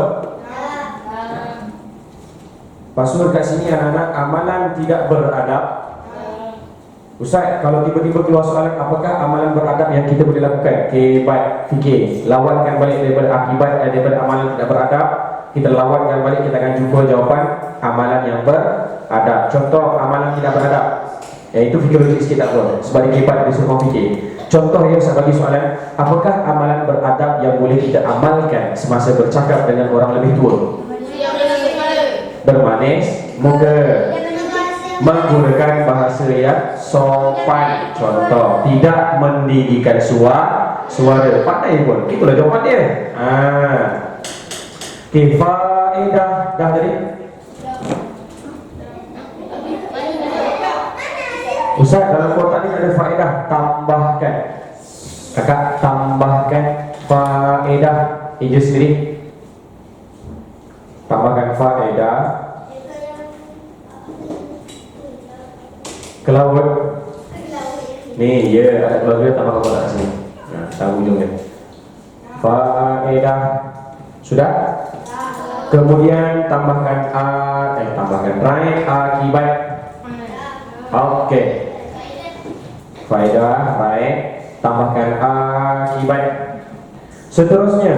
Pasal kat sini anak-anak, amalan tidak beradab. Ustaz, kalau tiba-tiba keluar soalan, apakah amalan beradab yang kita boleh lakukan? Okey, baik, fikir. Lawankan balik daripada akibat daripada amalan tidak beradab. Kita lawankan balik, kita akan jumpa jawapan amalan yang beradab. Contoh amalan tidak beradab, iaitu fikir logik sikit tak apa, sebab akibat disuruh fikir. Contoh yang saya bagi soalan, apakah amalan beradab yang boleh kita amalkan semasa bercakap dengan orang lebih tua? Bermanis muka, menggunakan bahasa yang sopan. Contoh, tidak meninggikan suara. Pandai pun, itulah jawapan dia. Okay, faedah dah tadi. Ustaz, dalam kotak ni ada faedah, tambahkan. Kakak tambahkan faedah hijau sendiri. Tambahkan faedah ke laut. Ni, ya, ada keluarga tambahkan kotak sini. Tahu ujungnya. Faedah. Sudah? Kemudian tambahkan raih akibat. Okey. Faedah, raih, tambahkan akibat. Seterusnya,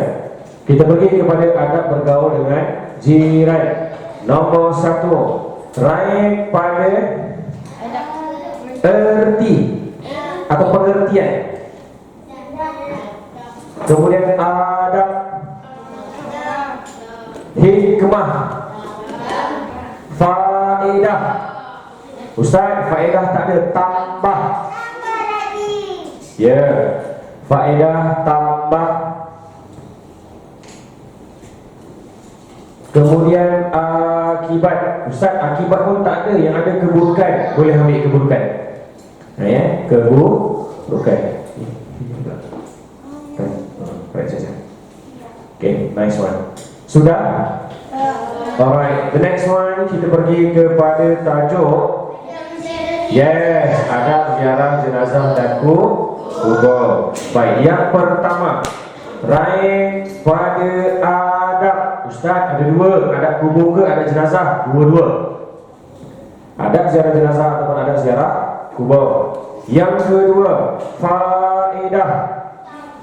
kita pergi kepada adab bergaul dengan jiran. Nombor 1, raih pada erti atau pengertian. Kemudian adab, hikmah, faedah. Ustaz, faedah tak ada, tambah. Ya, faedah tambah. Kemudian akibat. Ustaz, akibat pun tak ada, yang ada keburukan. Boleh ambil keburukan. Ya, keburukan. Okay, nice one. Sudah? Alright, the next one kita pergi kepada tajuk. Yes, adab ziarah jenazah dan kubur. Baik, yang pertama, raih pada adab. Ustaz, ada dua, adab kubur ke adab jenazah? Dua-dua. Adab ziarah jenazah ataupun adab ziarah kubur. Yang kedua, faedah.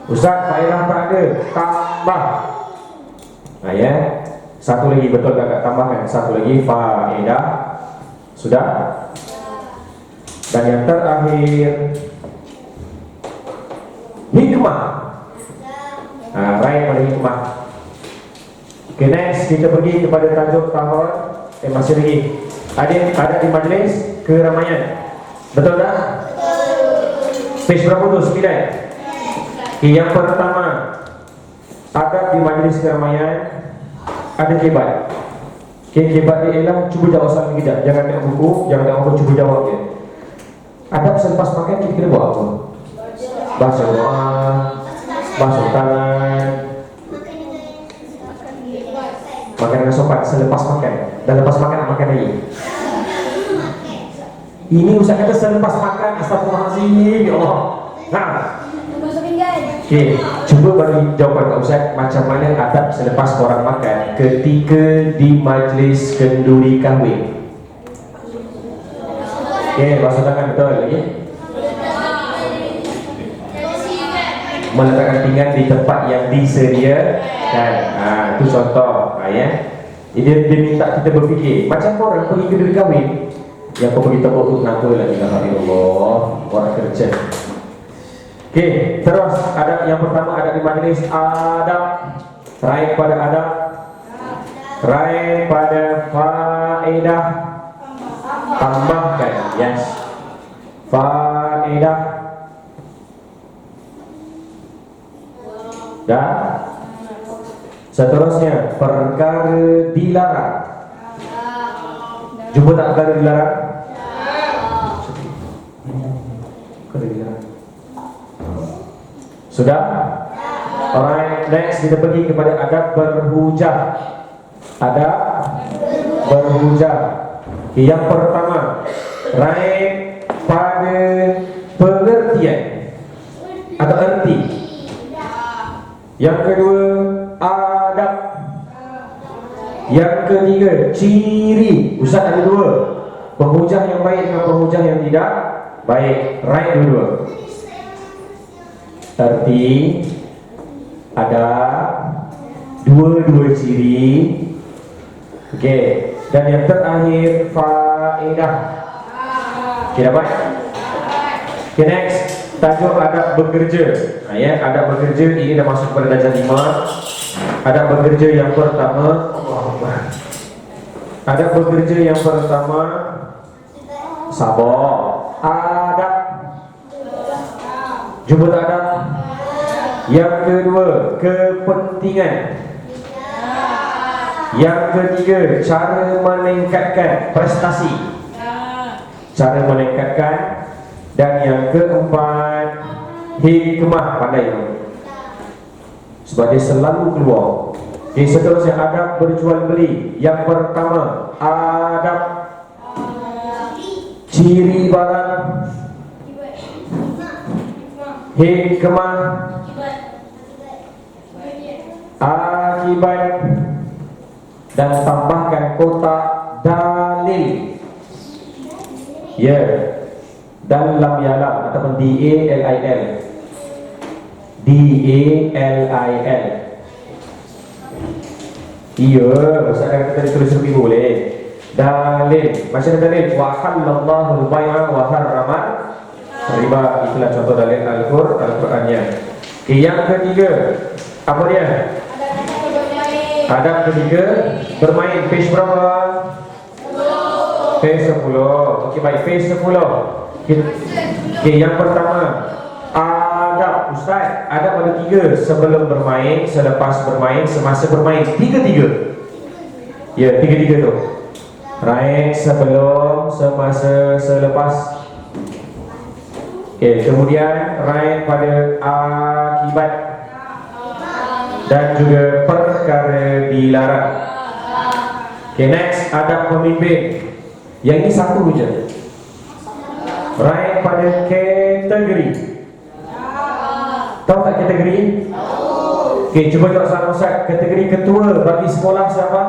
Ustaz, faedah tak ada, tambah. Ya. Satu lagi, betul kakak, tambahkan satu lagi, faedah. Sudah? Dan yang terakhir, hikmah. Raih pada hikmah. Okay, next kita pergi kepada tajuk tahun. Masih lagi. Ada di majlis keramaian. Betul tak? Page berapa tu? 9. Okay, yang pertama, adab di majlis keramaian ada kebat. Okay, kebat dia ialah cuba jawab soalan kejap. Jangan tengok buku, jangan tengok buku, cuba jawab dia. Adab selepas makan kita kena buat apa? Baca doa, basuh tangan, makan dengan sopan selepas makan. Dan lepas makan nak makan lagi. Ini Ustaz kata selepas makan. Astagfirullahaladzim, ya Allah. Okay, cuba bagi jawapan Kak Ustaz, macam mana adab selepas orang makan ketika di majlis kenduri kahwin. Okay, basuh tangan betul lagi. Meletakkan pinggan di tempat yang disediakan. Itu contoh. Ya. Dia minta kita berfikir macam orang pergi kenduri kahwin. Yang kau pergi tepuk tu kenapa lagi? Alhamdulillah, orang kerja. Okey, terus adab yang pertama, adab di majlis. Adab, raih pada adab, raih pada faedah, tambahkan. Yes, faedah. Dan seterusnya, perkara dilarang. Jumpa tak perkara dilarang? Perkara dilarang. Sudah? Alright, next kita pergi kepada adab berhujah. Adab berhujah. Yang pertama, right pada pengertian atau erti. Yang kedua, adab. Yang ketiga, ciri. Ustaz ada dua, penghujah yang baik dengan penghujah yang tidak baik. Right dua-dua. Erti, ada dua-dua ciri. Okey, dan yang terakhir faedah. Okey, dapat? Okey, next, tajuk adab bekerja. Ya, adab bekerja ini dah masuk pada darjah 5. Adab bekerja yang pertama, adab bekerja yang pertama, sabar. Adab, jumpa tak adab? Yang kedua, kepentingan. Yang ketiga, cara meningkatkan prestasi, cara meningkatkan. Dan yang keempat, hikmah, pandai sebab dia selalu keluar. Okay, seterusnya adab berjual beli. Yang pertama, adab ciri barang, hikmah, akibat, dan tambahkan kotak dalil. Ya, dan lam yalam ataupun DALIL. DALIL. Iya, Ustaz kata tadi tulis lebih boleh. Dalil, macam dalil wa halallahu al-bai'a wa harrama riba. Itulah contoh dalil Al-Qur'annya. Okay, yang ketiga, apa dia? Adab ketiga, bermain. Page berapa? Page 10. Okey, baik, page 10. Okey, yang pertama, adab. Ustaz, adab ada 3. Sebelum bermain, selepas bermain, semasa bermain. Tiga-tiga. Ya, tiga-tiga tu. Right, sebelum, semasa, selepas. Okey, kemudian right pada akibat dan juga perkara dilarang. Okay, next, adab pemimpin. Yang ini satu je. Right pada kategori. Tahu tak kategori? Okay, cuba jawab salam Ustaz. Kategori ketua bagi sekolah siapa?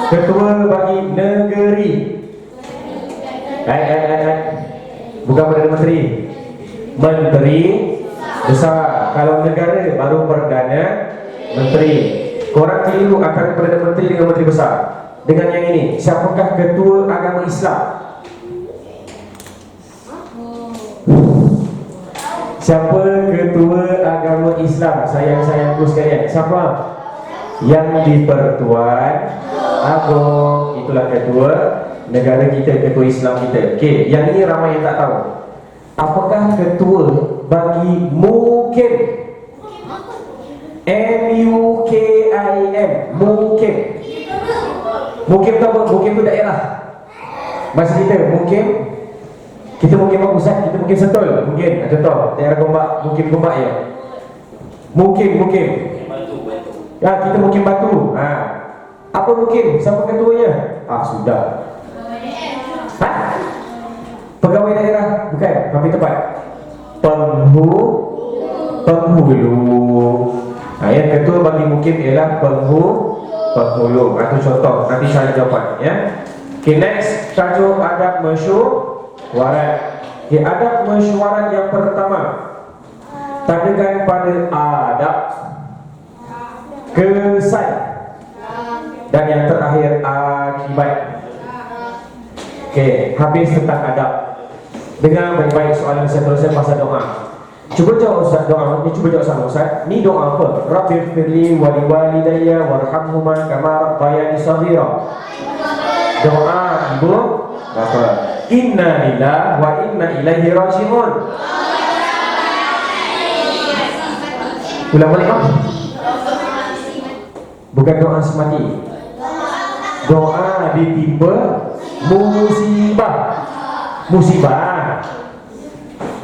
Ketua bagi negeri. Bukan Perdana Menteri. Menteri besar. Kalau negara baru Perdana Menteri. Korang keliru antara Perdana Menteri dengan Menteri besar. Dengan yang ini, siapakah ketua agama Islam? Siapa ketua agama Islam? Sayang-sayangku sekalian, siapa? Yang di-Pertuan Agong. Itulah ketua negara kita, ketua Islam kita. Okey, yang ini ramai yang tak tahu. Apakah ketua bagi MUKIM? MUKIM. MUKIM. MUKIM tu apa? MUKIM tu daerah. Masa kita MUKIM, kita MUKIM apa Ustaz? Kita MUKIM Sentul. Mungkin contoh daerah Gombak, MUKIM Gombak ya. MUKIM. Ya, kita MUKIM Batu. Apa MUKIM? Siapa ketuanya? Sudah. Pegawai daerah? Bukan, kami tepat. Penghulu. Yang ketua bagi MUKIM ialah penghulu. Itu contoh. Nanti saya jawab ya. Okay, next, tajuk adab mesyuarat. Okay, adab mesyuarat yang pertama, tandakan pada adab, kesan, dan yang terakhir akibat. Okay, habis tentang adab. Dengar baik-baik soalan saya teruskan pasal doa. Cuba jawab Ustaz doa ni, cuba jawab sama Ustaz. Ni doa apa? Rabbighfirli wa liwalidayya warhamhuma kama rabbayani shaghira. Doa ibu bapa. Inna lillahi wa inna ilaihi raji'un. Ulang balik Pak. Bukan doa semati. Doa ditimpa musibah.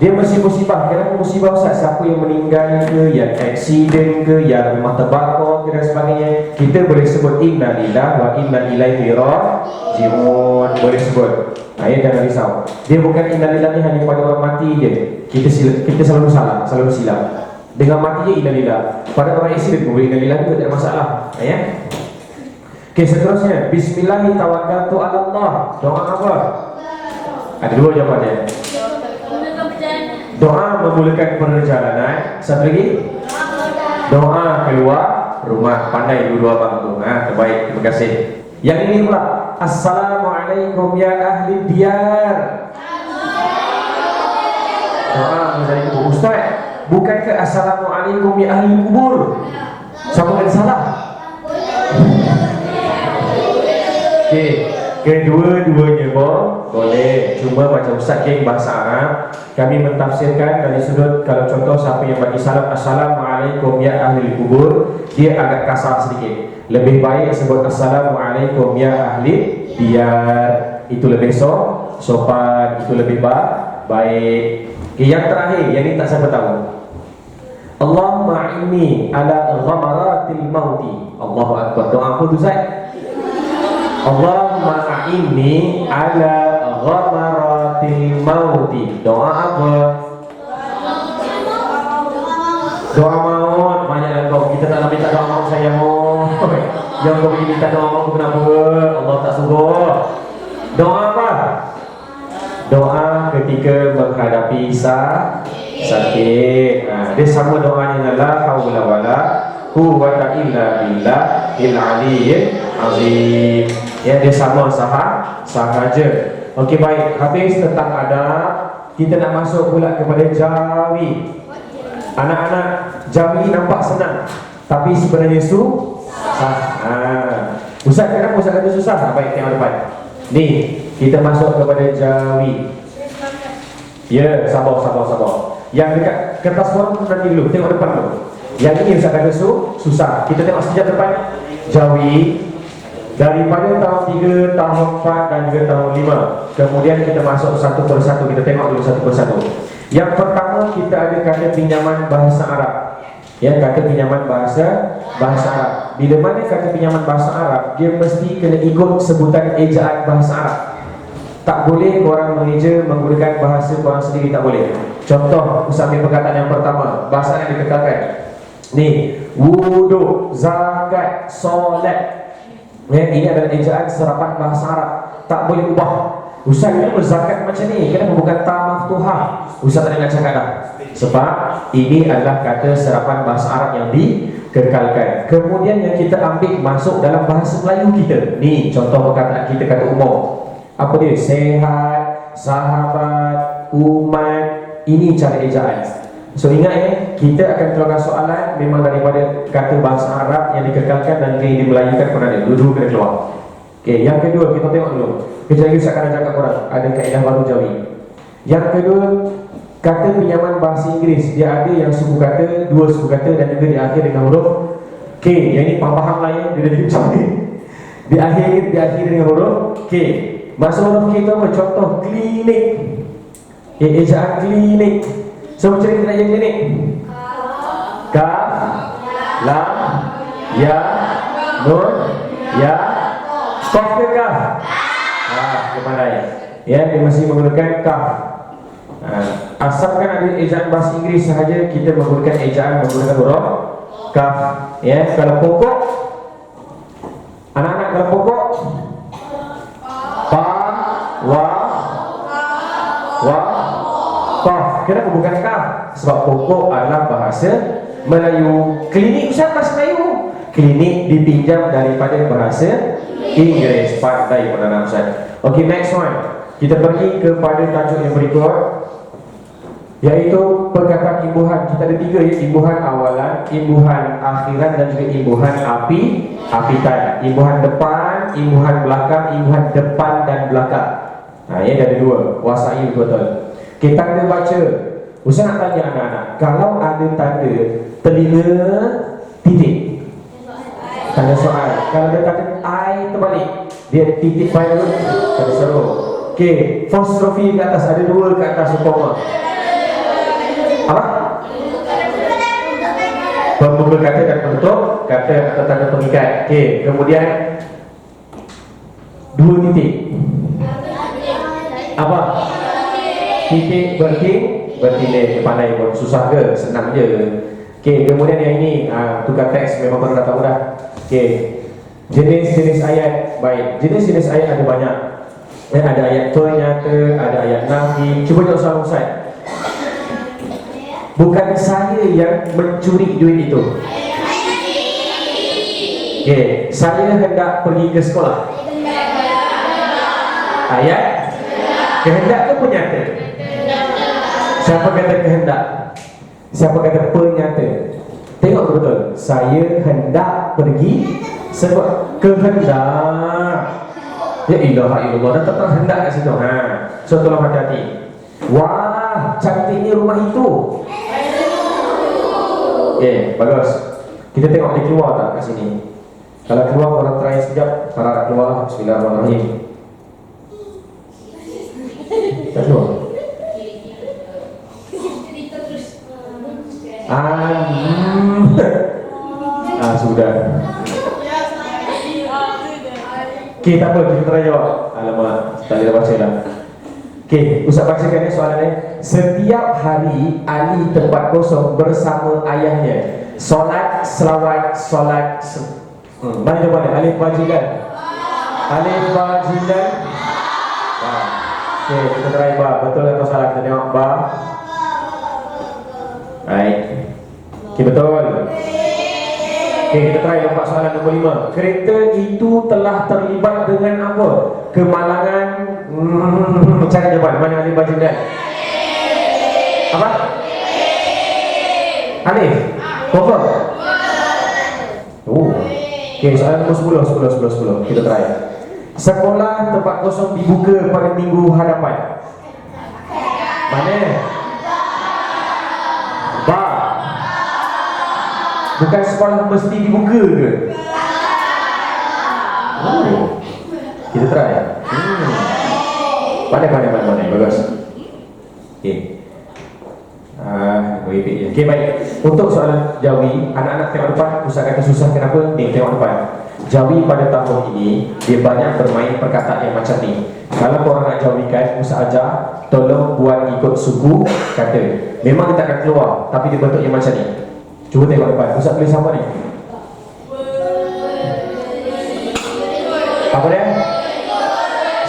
Dia mesti musibah. Kenapa musibah Ustaz? Siapa yang meninggal ke, yang aksiden ke, yang rumah terbakar ke dan sebagainya, kita boleh sebut inna lillahi wa inna ilaihi raji'un. Boleh sebut. Jangan risau. Dia bukan inna lillahi hanya pada orang mati je. Kita selalu salah, selalu silap. Dengan mati je inna lillahi. Pada orang aksiden boleh inna lillahi juga, tak ada masalah. Okey, seterusnya bismillahirrahmanirrahim tawakkaltu 'ala Allah. Doa apa? Ada dua jawapannya. Doa memulakan perjalanan. Satu lagi, doa keluar rumah. Pandai dua-dua abang tu. Terbaik, terima kasih. Yang ini pula, assalamualaikum ya ahli diyar. Doa menjadi kubur. Ustaz, bukankah assalamualaikum ya ahli kubur? Sama dengan salah. Okey, kedua-duanya boleh. Cuma macam Ustaz King bahasa Arab, kami mentafsirkan dari sudut, kalau contoh siapa yang bagi salam assalamualaikum ya ahli kubur, dia agak kasar sedikit. Lebih baik sebut assalamualaikum ya ahli diyar. Itu lebih sopan, itu lebih baik. Okay, yang terakhir, yang ini tak siapa tahu. Allahumma inni ala ghamaratil mauti. Allahu akbar. Doa apa tu Ustaz? Allahumma a'inni ala ghamaratil mauti. Doa apa? Doa maut. Banyak kau. Kita tak nak minta doa maut sayang. Jangan kau pergi minta doa maut kenapa? Allah tak suruh. Doa apa? Doa ketika menghadapi sakit. Dia sama doanya la haula wala quwwata illa billahil aliyyil azim. Dia sama sahaja. Okey, baik. Habis tentang adab, kita nak masuk pula kepada jawi. Anak-anak, jawi nampak senang, tapi sebenarnya susah. Ustaz, kenapa Ustaz kata susah? Baik, tengok depan. Ni, kita masuk kepada jawi. Ya, sabar. Yang dekat kertas form tu nanti dulu, tengok depan dulu. Yang ini Ustaz kata susah. Kita tengok sekejap depan. Jawi daripada tahun 3, tahun 4 dan juga tahun 5. Kemudian kita masuk satu persatu. Kita tengok dulu satu persatu. Yang pertama, kita ada kata pinjaman bahasa Arab. Kata pinjaman bahasa Arab. Bila mana kata pinjaman bahasa Arab, dia mesti kena ikut sebutan ejaan bahasa Arab. Tak boleh orang mengeja menggunakan bahasa orang sendiri, tak boleh. Contoh, Ustaz ambil perkataan yang pertama, bahasa yang dikekalkan. Ni, wuduk, zakat, solat. Ini adalah ejaan serapan bahasa Arab. Tak boleh ubah. Ustaz, kenapa zakat macam ni? Kenapa bukan ta maftuhah? Ustaz tak nak cakap dah. Sebab ini adalah kata serapan bahasa Arab yang dikekalkan. Kemudian yang kita ambil masuk dalam bahasa Melayu kita. Ni contoh perkataan kita, kata umum. Apa dia? Sehat, sahabat, umat. Ini cara ejaan. So ingat kita akan keluarkan soalan memang daripada kata bahasa Arab yang dikekalkan dan yang dimelayukan pun ada. Dua-dua kena keluar. Okey, yang kedua kita tengok dulu. Kejap lagi saya akan cakap korang ada kaedah baru jawi. Yang kedua, kata pinjaman bahasa Inggeris. Dia ada yang suku kata, dua suku kata dan juga diakhir dengan huruf K. Yang ini faham lah ya, dia dah jadi macam ni. Diakhir dengan huruf K. Maksud huruf K itu apa? Contoh klinik. Ejaan klinik. So macam kita nak jadi klinik. Kaf, lam, ya, nun, ya, kaf ke kaf? Kepandai. Dia mesti menggunakan kaf. Asalkan ada ejaan bahasa Inggeris sahaja, kita menggunakan ejaan menggunakan huruf kaf. Kalau pokok, anak-anak kalau pokok, pa, wa, kaf. Kenapa bukan kaf? Sebab pokok adalah bahasa Melayu. Klinik Ustaz bahasa Melayu. Klinik dipinjam daripada bahasa Inggeris. Pandai penanam Ustaz. Okey, next one. Kita pergi kepada tajuk yang berikut, iaitu perkataan imbuhan. Kita ada tiga ya, imbuhan awalan, imbuhan akhiran dan juga imbuhan apitan. Imbuhan depan, imbuhan belakang, imbuhan depan dan belakang. Ini ada dua. Wasai betul. Kita kena baca. Ustaz nak tanya anak-anak, kalau ada tanda telinga titik, tanda soal. Kalau dia kata I terbalik, dia titik baru, tanda seru. Okey, apostrophe ke atas, ada dua ke atas umpama. Apa? Pembuka kata dan penutup kata atau tanda pengikat. Okey, kemudian 2 titik. Apa? Titik bertitik. Pandai pun, susah ke? Senang je. Okey, kemudian yang ini tukar teks memang baru dah tahu dah. Okey. Jenis-jenis ayat. Baik, jenis-jenis ayat ada banyak. Ada ayat ternyata, ada ayat nafi. Cuba jawab soalan Ustaz. Bukan saya yang mencuri duit itu. Okey, saya hendak pergi ke sekolah. Ayat kehendak ke penyata? Siapa kata kehendak? Siapa kata penyata? Tengok betul. Saya hendak pergi sebab kehendak. Ya ilaha illallah, dah tetap hendak kat situ. So tolong hati-hati. Wah, cantiknya rumah itu. Okey, bagus. Kita tengok dia keluar tak kat sini. Kalau keluar, orang try sekejap. Harap keluar. Bismillahirrahmanirrahim. Tak keluar. Sudah. Okey, tak apa, kita try jawab. Alamak, tak boleh baca dah. Okey, Ustaz bacakan ni soalannya. Setiap hari Ali tempat kosong bersama ayahnya solat, selawat, solat. Mana jawapannya? Alif bajilan. Alif bajilan. Okey, kita try ba. Betul atau salah? Kita tengok ba. Baik. Okey, betul. Okey, kita try lompat soalan nombor 5. Kereta itu telah terlibat dengan apa? Kemalangan. Cari jawapan. Mana alif bajilan? Apa? Alif. Confirm? Okey, soalan nombor 10. Kita try. Sekolah tempat kosong dibuka pada minggu hadapan. Mana? Ba. Bukan sekolah mesti dibuka ke? Kita try. Pandai. Bagus. Okey. Repeat je. Okey, baik. Untuk soalan Jawi, anak-anak tengok depan. Ustaz kata susah, kenapa? Ni, tengok depan. Jawi pada tahun ini, dia banyak bermain perkataan yang macam ni. Kalau korang nak jawikan, Ustaz ajar, tolong buat ikut suku kata. Memang kita akan keluar, tapi dia bentuknya macam ni. Cuba tengok depan. Ustaz tulis apa ni? Apa dia?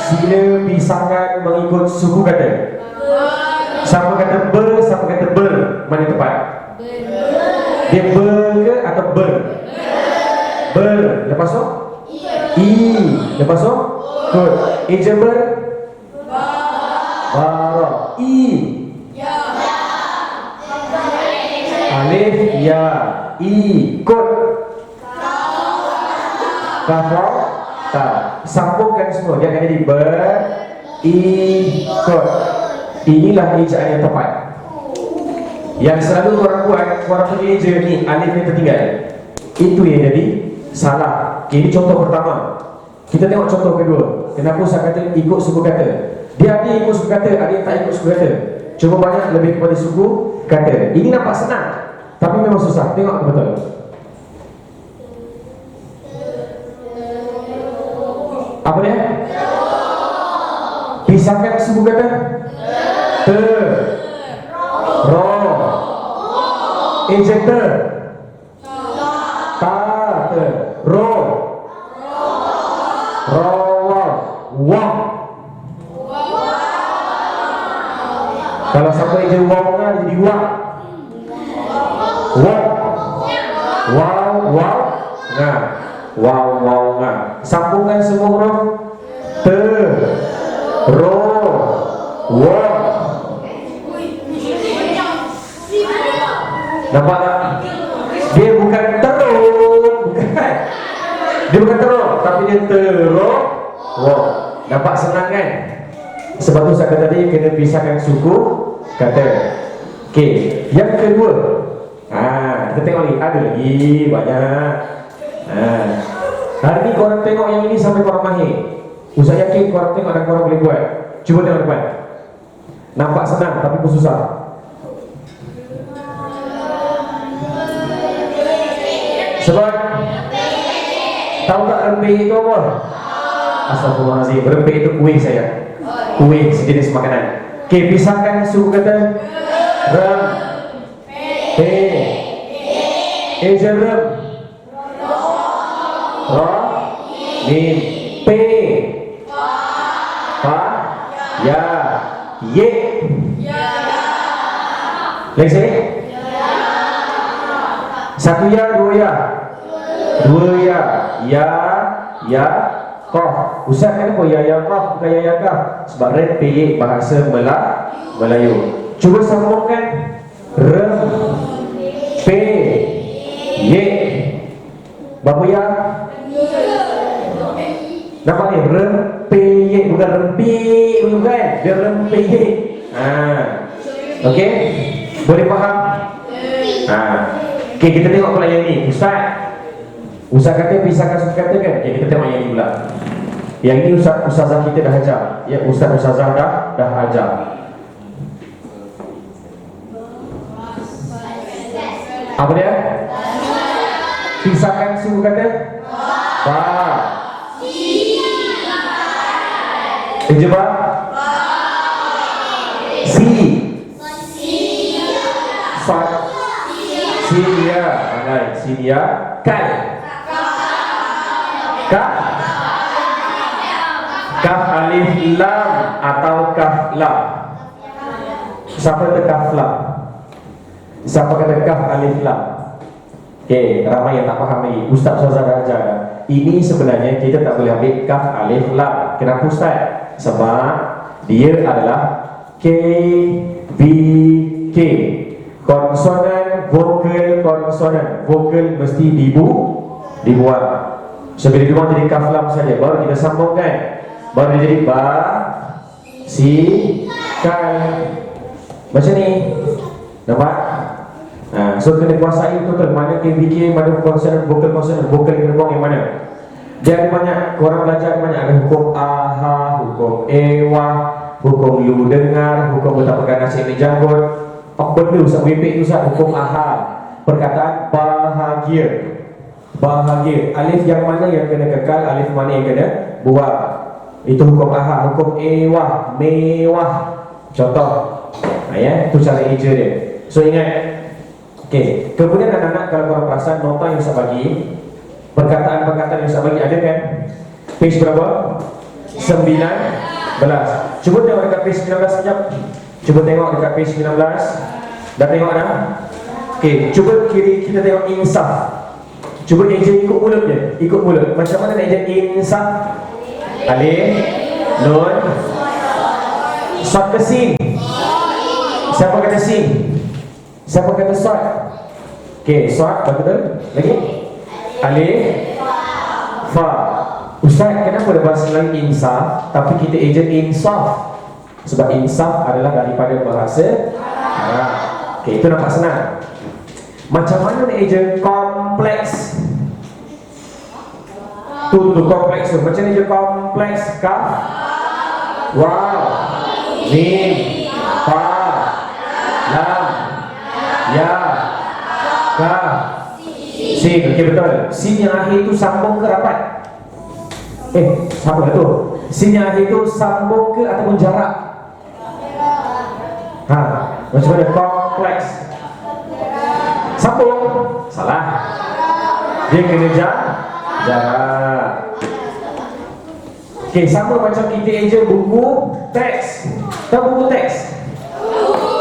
Sila pisahkan mengikut suku kata. Siapa kata ber, siapa kata ber? Mana tepat? Dia ber ke atau ber? Ber. Lepas tu? I. Lepas tu? Good. Eja ber? Bara. I. Alif ya. I. Kod. Kafau. Tak. Sambungkan semua. Dia akan jadi ber. I. Kod. Inilah ejaan yang tepat. Yang selalu orang buat, orang punya eja ni alifnya tertinggal. Itu yang jadi salah. Ini contoh pertama. Kita tengok contoh kedua. Kenapa saya kata ikut suku kata? Dia ada ikut suku kata, ada yang tak ikut suku kata. Cuma banyak lebih kepada suku kata. Ini nampak senang, tapi memang susah. Tengok betul. Apa dia? Pisahkan suku kata. Ro. Injector. Ro. Wang. Kalau sampai je wang jadi wang. Wow. Sambungkan semua huruf. Ro. Wang. Nampak tak? Dia bukan teruk. Dia bukan teruk, tapi dia teruk. Wow. Nampak senang kan? Sebab tu saya kata tadi kena pisahkan suku kata. Okey, yang kedua. Kita tengok ni, ada lagi banyak. Hari ni korang tengok yang ini sampai korang mahir. Ustaz yakin korang tengok dan korang boleh buat. Cuba tengok depan. Nampak senang tapi pun susah. Tahu tak rempeyek itu apa? Astagfirullahaladzim, rempeyek itu kuih saya. Kuih, sejenis makanan. Okey, pisahkan suku kata rem, pe, eja rem, ro, mim, pe, pa, ya, ye. Lagi sini? Satu ya, dua ya. Dua ya, ya, koh. Ustaz kenapa ya koh bukan ya kah? Sebab rem peyek bahasa Melayu. Cuba sambungkan rem pe ye. Berapa ya? Nampak ni rem peyek bukan rempi, bukan. Dia rem peyek. Okey? Boleh faham? Okey, kita tengok pula yang ni. Ustaz kata pisahkan suku kata kan? Okay, kita tengok yang ni pula. Yang ni ustazah kita dah ajar. Ya, ustazah dah ajar. Apa dia? Pisahkan suku kata? Ba. Coba. Si. Sa. Si dia. Pandai. Si dia. Kai. Kaf alif lam atau kaf lam. Siapa kata kaf lam? Siapa kata kaf alif lam? Okey, ramai yang tak faham lagi. Ustaz Ustazah dah ajar. Ini sebenarnya kita tak boleh ambil kaf alif lam. Kenapa Ustaz? Sebab dia adalah K, V, K. Konsonan, vokal, konsonan. Vokal mesti dibuang. So bila dibuang jadi kaf lam saja, baru kita sambungkan. Baru dia jadi ba, si, kai. Macam ni. Nampak? So kena kuasai betul mana KVK, mana konsonan, vokal kena buang yang mana. Dia ada banyak, korang belajar banyak. Ada hukum aha, hukum ewa, hukum lu dengar, hukum betapa ganas ini janggut. Apa benda Ustaz WP tu Ustaz? Hukum aha, perkataan bahagia. Bahagia, alif yang mana yang kena kekal, alif mana yang kena buang. Itu hukum aha. Hukum ewah, mewah. Contoh. Ya, itu cara eja dia. So ingat. Okey, kemudian anak-anak kalau korang perasan nota yang Ustaz bagi, perkataan-perkataan yang Ustaz bagi ada kan? Page berapa? 19. Cuba tengok dekat page 19 sekejap. Cuba tengok dekat page 19. Dah tengok dah? Okey, cuba kiri kita tengok insaf. Cuba eja ikut mulut je. Ikut mulut. Macam mana nak eja insaf? Alif, nun, sad ke sin? Siapa kata sin? Siapa kata sad? Okey, sad, betul? Lagi? Alif, fa. Ustaz, kenapa ada bahasa lain insaf tapi kita eja insaf? Sebab insaf adalah daripada bahasa Arab. Okey, itu nampak senang. Macam mana nak eja kompleks? Tu kompleks tu. Macam ni je kompleks. Kaf, waw, mim, fa, lam, ya, kaf, sin. Okey, betul. Sin yang akhir tu sambung ke rapat? Sambung tu. Sin yang akhir tu sambung ke ataupun jarak? Macam mana kompleks? Sambung. Salah. Dia kena jarak. Okey, sama macam kita eja buku teks. Tahu buku teks?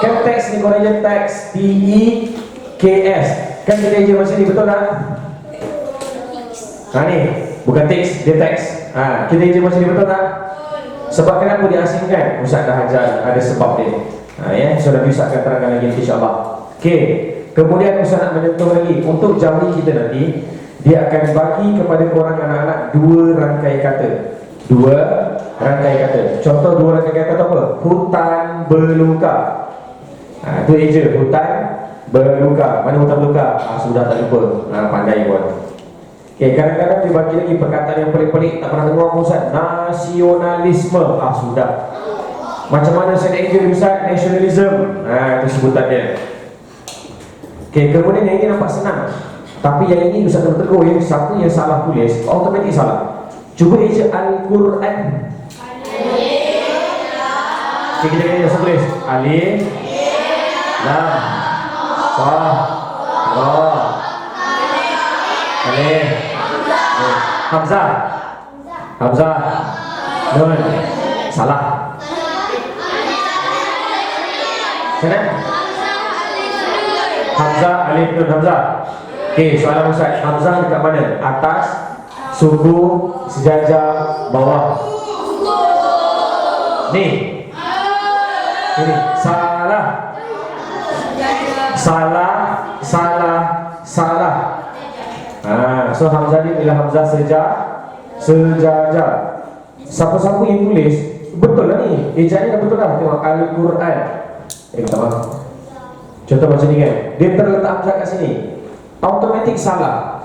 Kan teks ni korang eja teks, T-E-K-S. Kan kita eja macam ni, betul tak? Ni, bukan teks, dia teks. Kita eja macam ni, betul tak? Sebab kenapa dia asingkan? Ustaz dah ajar, ada sebab dia. Ya, so Nabi Ustaz akan terangkan lagi insya-Allah. Okey. Kemudian Ustaz nak menyentuh lagi. Untuk jauhi kita nanti, dia akan bagi kepada korang anak-anak dua rangkai kata. Dua rangkai kata. Contoh dua rangkai kata apa? Hutan belukar. Itu eja. Hutan belukar. Mana hutan belukar? Sudah tak lupa. Pandai pun. Okay, kadang-kadang dia bagi lagi perkataan yang pelik-pelik. Tak pernah dengar Ustaz. Nasionalisme. Sudah. Macam mana saya nak eja Ustaz? Nationalism. Itu sebutan dia. Okay, kemudian yang ini nampak senang. Tapi yang ini Ustaz nak tegur ya, siapa yang salah tulis automatik salah. Cuba eja Al-Quran. Okay, kita kena tulis alif lam fa ra alif hamzah hamzah nun salah. Sana hamzah alif nun hamzah. Okey, soalan Ustaz, hamzah dekat mana? Atas, suku, sejajar, bawah. Ni. Ini salah. Salah, salah, salah. So hamzah ni bila hamzah sejajar. Siapa-siapa yang tulis betul lah ni. Ejanya dah betul dah. Tengok Al-Quran. Kita faham. Contoh macam ni kan. Dia terletak hamzah kat sini. Automatik salah.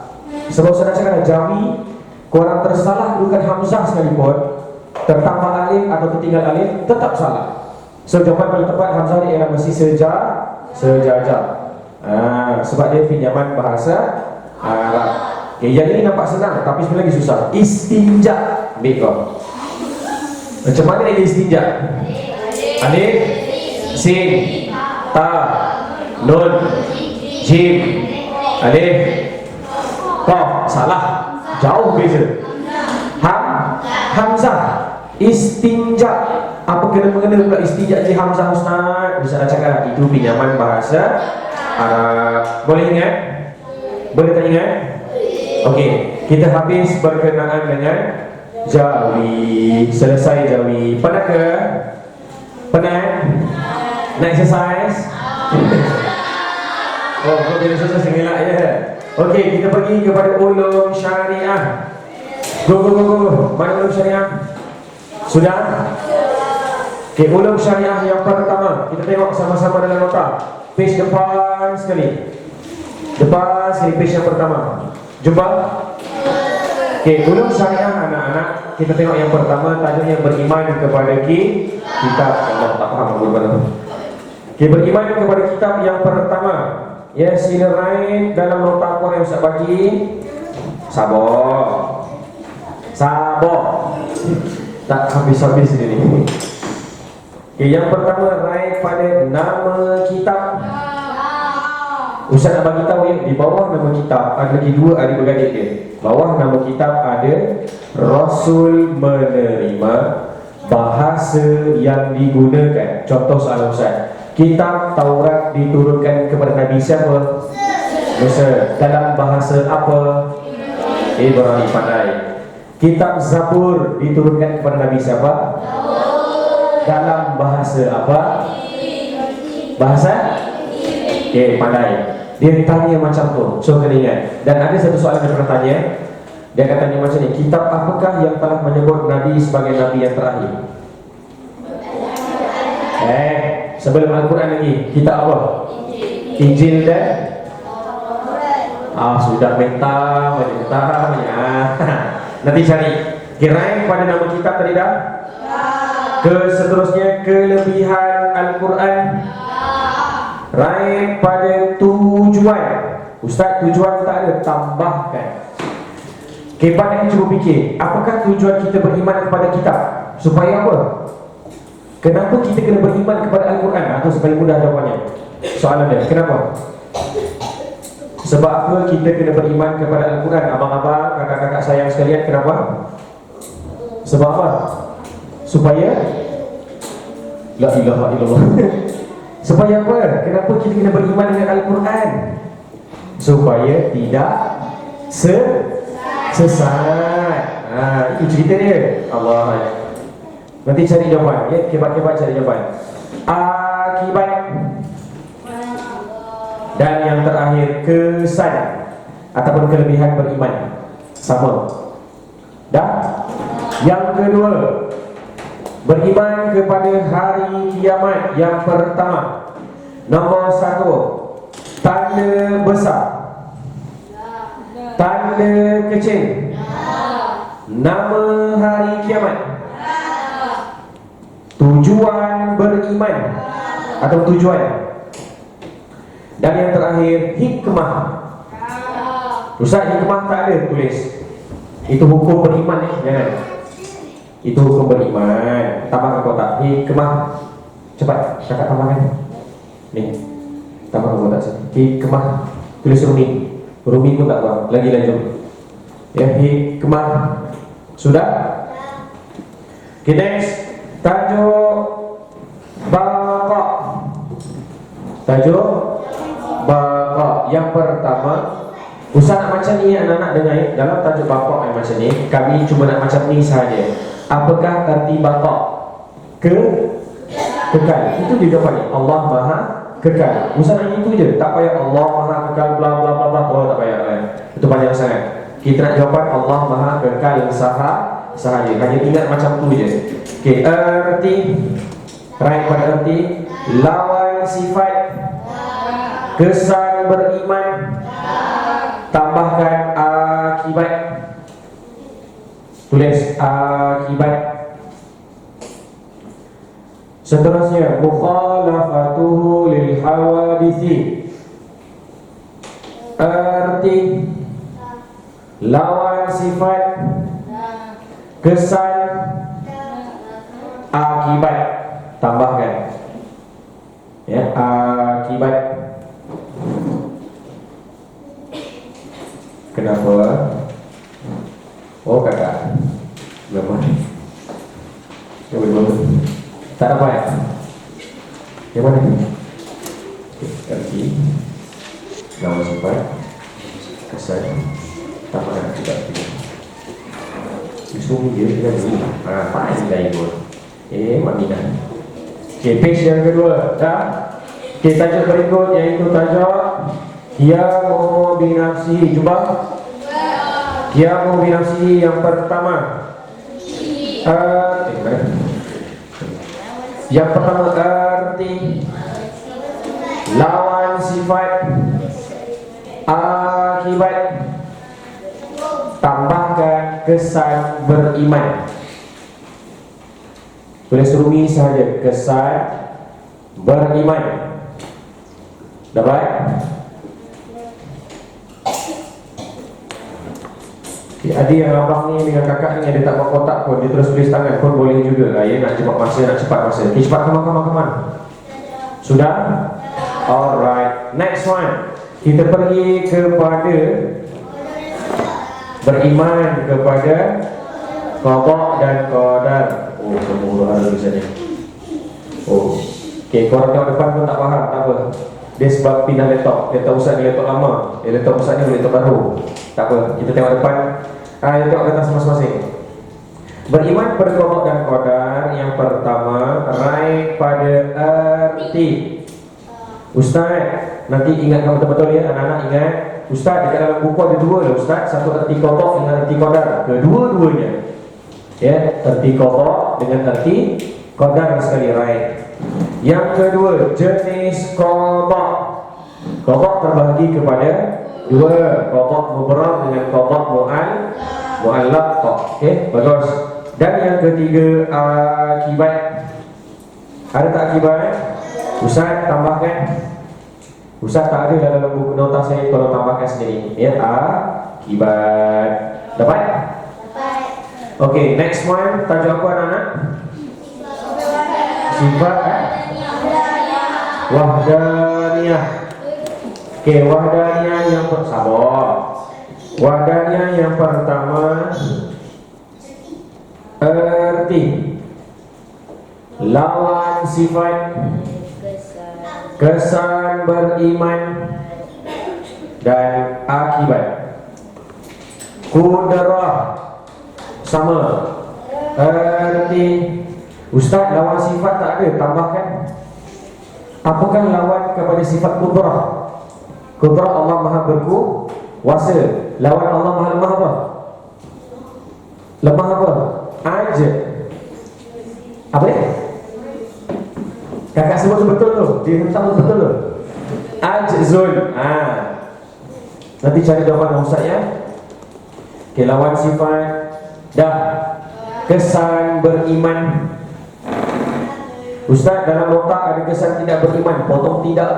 Sebab saya cakap jami, korang tersalah gunakan hamzah sekalipun, tertambah alif atau tertinggal alif, tetap salah. So jawapan paling tepat hamzah ni ialah mesti sejajar. Sebab dia pinjaman bahasa Arab. Okay, yang ini nampak senang tapi sebenarnya lagi susah. Istinja. Ambil kau. Macam mana dia istinja? Alif, sin, ta, nun, jim, alif, qaf. Salah. Jauh beza. Hamzah. Istinja. Apa kena-mengena pula istinja je hamzah Ustaz? Bisa nak cakap itu pinjaman bahasa Arab. Boleh ingat? Boleh tak ingat? Okey, kita habis berkenaan dengan jawi. Selesai jawi. Penat ke? Penat? Nak exercise? Oh, kau jadi susah sengelak je. Okey, kita pergi kepada ulum syariah. Go. Mana ulum syariah? Sudah? Okey, ulum syariah yang pertama. Kita tengok sama-sama dalam nota. Page depan sekali. Depan sekali, page yang pertama. Jumpa? Okey, ulum syariah anak-anak. Kita tengok yang pertama, tajuknya beriman kepada kitab. Allah tak faham apa mana. Okey, beriman kepada kitab yang pertama. Ya, sila raih dalam nota apa yang Ustaz bagi. Sabar. Tak habis-habis ini. Okay, yang pertama raih pada nama kitab. Ustaz nak bagi tahu ya, di bawah nama kitab ada lagi dua adik beradik dia. Bawah nama kitab ada Rasul menerima bahasa yang digunakan. Contoh soalan Ustaz. Kitab Taurat diturunkan kepada Nabi siapa? Musa. Dalam bahasa apa? Ibrahim. Pandai. Kitab Zabur diturunkan kepada Nabi siapa? Dalam bahasa apa? Bahasa? Okey, pandai. Dia tanya macam tu. So kena ingat. Dan ada satu soalan yang pernah tanya. Dia akan tanya macam ni. Kitab apakah yang telah menyebut Nabi sebagai Nabi yang terakhir? Sebelum Al-Quran lagi, kitab apa? Injil dan sudah mentah. Nanti cari. Kirain pada nama kitab tadi dah? Seterusnya kelebihan Al-Quran. Raih pada tujuan. Ustaz, tujuan tak ada, tambahkan. Kebat ni cuba fikir, apakah tujuan kita beriman kepada kitab? Supaya apa? Kenapa kita kena beriman kepada Al-Quran? Atau supaya mudah jawapannya. Soalan dia, kenapa? Sebab apa kita kena beriman kepada Al-Quran? Abang-abang, kakak-kakak sayang sekalian, kenapa? Sebab apa? Supaya la ilaha illallah. Supaya apa? Kenapa kita kena beriman dengan Al-Quran? Supaya tidak sesat. Itu cerita dia. Allah. Nanti cari jawapan ya, kebat-kebat cari jawapan. Akibat. Dan yang terakhir kesan ataupun kelebihan beriman. Sama. Dah? Yang kedua, beriman kepada hari kiamat yang pertama. Nombor 1, tanda besar, tanda kecil, nama hari kiamat, tujuan beriman atau tujuan, dan yang terakhir hikmah. Ustaz, hikmah tak ada tulis. Itu hukum beriman jangan. Itu hukum beriman. Tambahkan kotak. Hikmah. Cepat, kakak tambahkan. Nih. Tambahkan kotak sini. Hikmah. Tulis Rumi. Rumi pun tak apa. Lagi lanjut. Ya, hikmah. Sudah? Okay, next. Tajuk Baqa. Tajuk Baqa. Yang pertama, Ustaz nak macam ni anak-anak dengar dalam tajuk Baqa yang macam ni, kami cuma nak macam ni sahaja. Apakah arti Baqa? Kekal. Itu dia jawapan ni. Allah Maha Kekal. Ustaz nak itu je. Tak payah Allah Maha Kekal bla bla bla bla. Oh, tak payah. Itu panjang sangat. Kita nak jawapan Allah Maha Kekal sahaja. Hanya ingat macam tu je. Okey, arti right pada arti lawan sifat kesan beriman, tambahkan akibat. Tulis akibat. Seterusnya mukhalafatuhu lil hawadithi. Arti lawan sifat kesan akibat, tambahkan ya, akibat. Kenapa? Oh kakak, berapa? Yang berapa? Tak apa ya? Yang mana? Arti lawan sifat kesan tambahkan akibat. Justru dia kita dulu. Apa yang dah ikut? Maminah. Okay, page yang kedua. Dah. Okay, tajuk berikut iaitu tajuk Qiyamuhu binafsihi. Cuba. Qiyamuhu binafsihi yang pertama. Yang pertama arti lawan sifat akibat, tambahkan kesan beriman. Tulis Rumi sahaja, kesan beriman. Dapat? Ada yang abang ni dengan kakak ni, dia tak buat kotak pun, dia terus tulis tangan pun boleh juga lah. Ya, nak cepat masa, nak cepat masa. Okay, cepat, come on. Sudah? Alright, next one. Kita pergi kepada beriman kepada qada dan qadar. Oh, semua ada di sini. Oh, okay, korang tengok depan pun tak faham, tak apa. Dia sebab pindah laptop. Laptop Ustaz ni laptop lama. Laptop Ustaz ni laptop baru. Tak apa, kita tengok depan. Kita tengok atas masing-masing. Beriman kepada qada dan qadar. Yang pertama, raih pada arti. Ustaz, nanti ingatkan betul-betul ya, anak-anak ingat. Ustaz, dekat dalam buku ada dua lah Ustaz. Satu arti qada dengan arti qadar. Kedua-duanya, ya, arti qada dengan arti qadar sekali, right. Yang kedua, jenis qada. Qada terbahagi kepada dua, qada mubrad dengan qada mu'allaq. Okey, bagus. Dan yang ketiga, akibat. Ada tak akibat? Ustaz tambahkan. Ustaz tak ada dalam buku nota saya, kalau tambahkan sendiri. Ya, akibat. Dapat? Dapat. Okey, next one. Tajuk apa anak-anak? Sifat wahdaniyah. Okey, wahdaniyah yang pertama. Wahdaniyah yang pertama, arti lawan sifat kesan beriman dan akibat. Qudrah sama arti. Ustaz, lawan sifat tak ada, tambahkan. Apakah lawan kepada sifat qudrah? Qudrah Allah Maha berkuasa. Lawan Allah Maha lemah apa? Lemah apa? Ajz. Apa dia? Kakak sebut betul tu. Dia hentam betul tu. Ajzun. Nanti cari jawapan Ustaz ya. Okay, lawan sifat. Dah. Kesan beriman. Ustaz, dalam nota ada kesan tidak beriman. Potong tidak.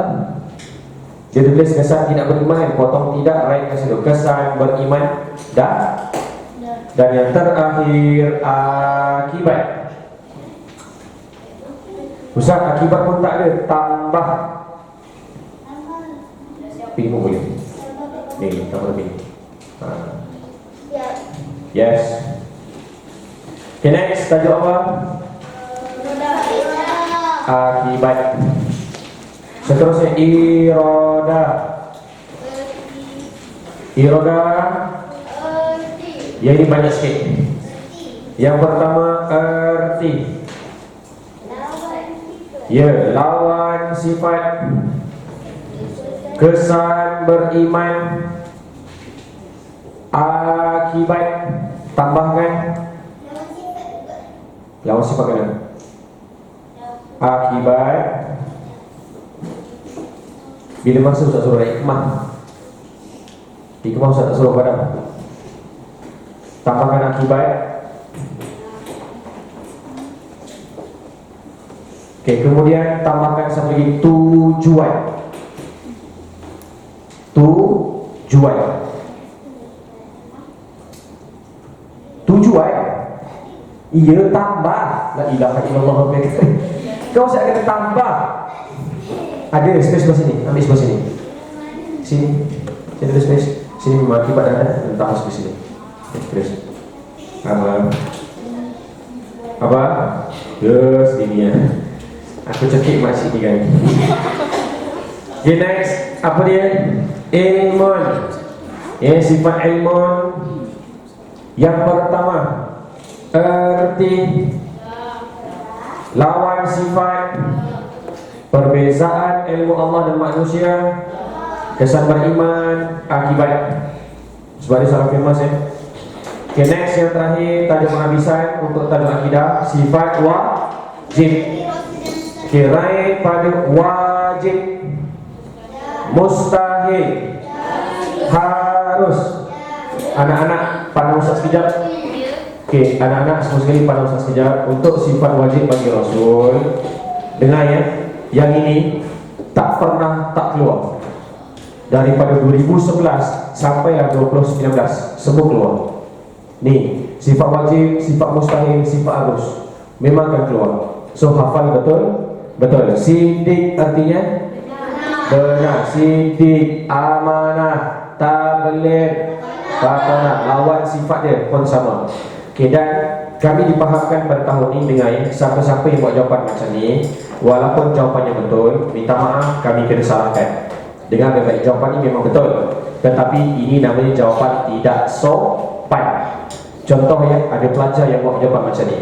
Dia tulis kesan tidak beriman, potong tidak, right ke situ. Kesan beriman, dah. Dan yang terakhir akibat. Ustaz, akibat pun tak ada, tambah. Pilih pun boleh. Ni, tambah pilih. Yes. Okay, next, tajuk apa? Akibat. Seterusnya iroda. Iroda. Yang ini banyak sikit. Yang pertama erti. Ya, lawan sifat. Kesan beriman. Akibat. Tambahkan. Lawan sifat kena. Akibat. Bila masa Ustaz suruh hikmah. Hikmah Ustaz tak suruh padam. Tambahkan akibat. Okey, kemudian tambahkan satu lagi tujuan. Tujuan. Tujuan. Ia tambah. La ilaha illallah. Kau saya kata tambah. Ada space sebelah sini. Ambil sebelah sini. Sini. Sini ada space. Sini memang akibat ada. Letak masuk ke sini. Terus. Apa? Yes, ini ya. Aku cekik masih ni kan. Okay, next. Apa dia? Ilmun. Sifat ilmun. Yang pertama, erti. Lawan sifat. Perbezaan ilmu Allah dan manusia. Kesan beriman. Akibat. Sebab dia salah famous ya. Okay, next yang terakhir, tajuk penghabisan untuk tajuk akidah. Sifat wajib. Okay, right pada wajib. Mustahil. Harus. Anak-anak pandang Ustaz sekejap. Okay, anak-anak semua sekali pandang Ustaz sekejap. Untuk sifat wajib bagi Rasul, dengar ya, yang ini tak pernah tak keluar. Daripada 2011 sampailah 2019 semua keluar. Ni, sifat wajib, sifat mustahil, sifat harus memang akan keluar. So hafal betul? Betul. Sidik artinya benar. Sidik, amanah, tabligh, pakanah. Lawan sifat dia pun sama. Okay, dan kami dipahamkan pada tahun ini dengan siapa-siapa yang buat jawapan macam ni, walaupun jawapannya betul, minta maaf kami kena salahkan. Dengan baik-baik, jawapan ini memang betul, tetapi ini namanya jawapan tidak sopan. Contoh ya, ada pelajar yang buat jawapan macam ni.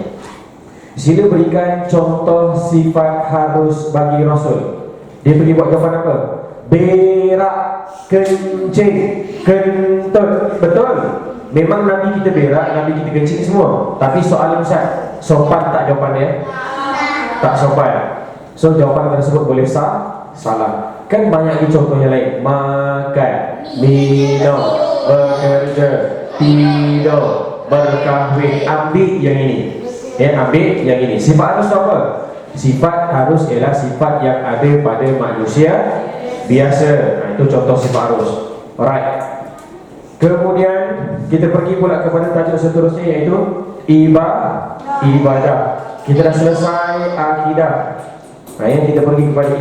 Sila berikan contoh sifat harus bagi Rasul. Dia pergi buat jawapan apa? Berak, kencing, kentut. Betul? Memang Nabi kita berak, Nabi kita kencing semua. Tapi soalan Ustaz, sopan tak jawapan dia? Tak sopan. So jawapan tersebut boleh salah. Kan banyak lagi contoh yang lain. Makan, minum, bekerja, tidur, berkahwin. Ambil yang ini. Ambil yang ini. Sifat harus apa? Sifat harus ialah sifat yang ada pada manusia biasa. Itu contoh sifat harus. Alright. Kemudian kita pergi pula kepada tajuk seterusnya, iaitu ibadah. Kita dah selesai akidah. Kita pergi kepada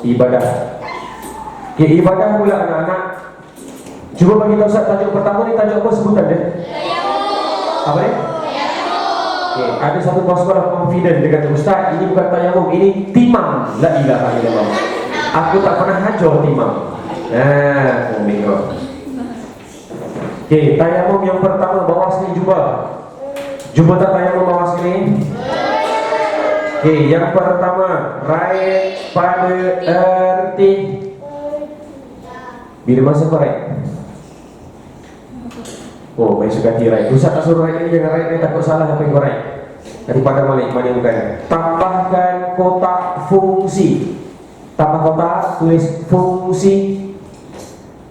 ibadah. Okay, ibadah pula anak-anak. Cuba bagi tahu Ustaz, tajuk pertama ni tajuk apa sebutan dia? Apa ni? Okay, ada satu pasukan confident dia kata, Ustaz, ini bukan tayamum, ini timam. La ilaha illallah. Aku tak pernah hajar timam. Oh my God. Okay, tayamum yang pertama, bawah sini jubah. Jubah tak tayamum bawah sini? Okay, yang pertama, right pada erti. Bila masa kau right? Oh, main suka hati right. Ustaz tak suruh right ni, jangan right ni, takut salah apa yang kau right. Daripada balik, mana yang bukan. Tambahkan kotak fungsi. Tambah kotak, tulis fungsi.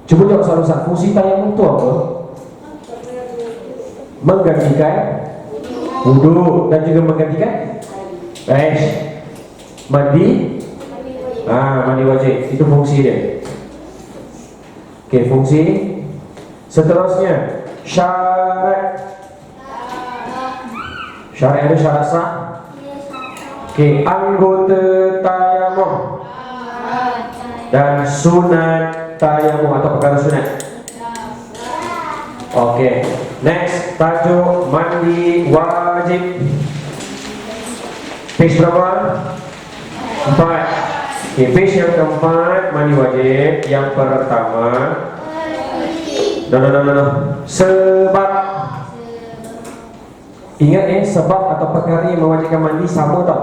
Cuba jawab soalan Ustaz, fungsi tayamum tu apa? Menggantikan wuduk dan juga menggantikan mandi. Mandi wajib. Itu fungsi dia. Okey, fungsi. Seterusnya, syarat. Syarat ada syarat sah. Okey, anggota tayamum dan sunat tayamum atau perkara sunat. Okey, next tajuk mandi wajib. Page berapa? 4. Okey, page yang keempat mandi wajib. Yang pertama, no. Sebab. Ingat sebab atau perkara yang mewajibkan mandi sama tak?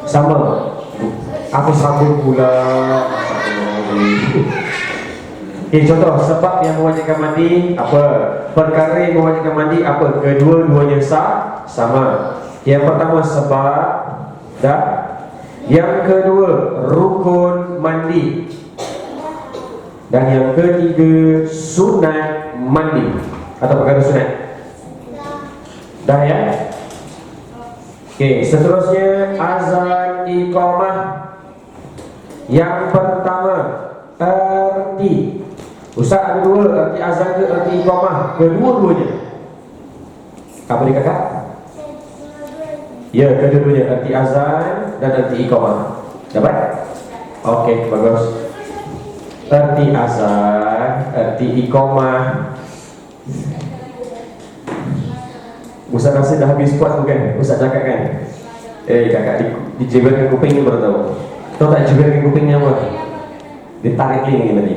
Sama. Aku sambung pula. Contoh sebab yang mewajibkan mandi apa? Perkara yang mewajibkan mandi apa? Kedua-duanya sama. Yang pertama sebab dah. Yang kedua rukun mandi. Dan yang ketiga sunat mandi atau perkara sunat. Dah ya? Okey, seterusnya azan iqamah. Yang pertama erti. Ustaz ada dua, erti azan ke erti iqamah? Kedua-duanya. Apa dia kakak? Ya, kedua-duanya, erti azan dan erti iqamah. Dapat? Okey, bagus. Erti azan, erti iqamah. Ustaz rasa dah habis puas bukan? Ustaz cakap kan? Kakak dijebalkan kuping ni baru tahu. Tahu tak jebalkan kupingnya apa? Ditarik lagi tadi.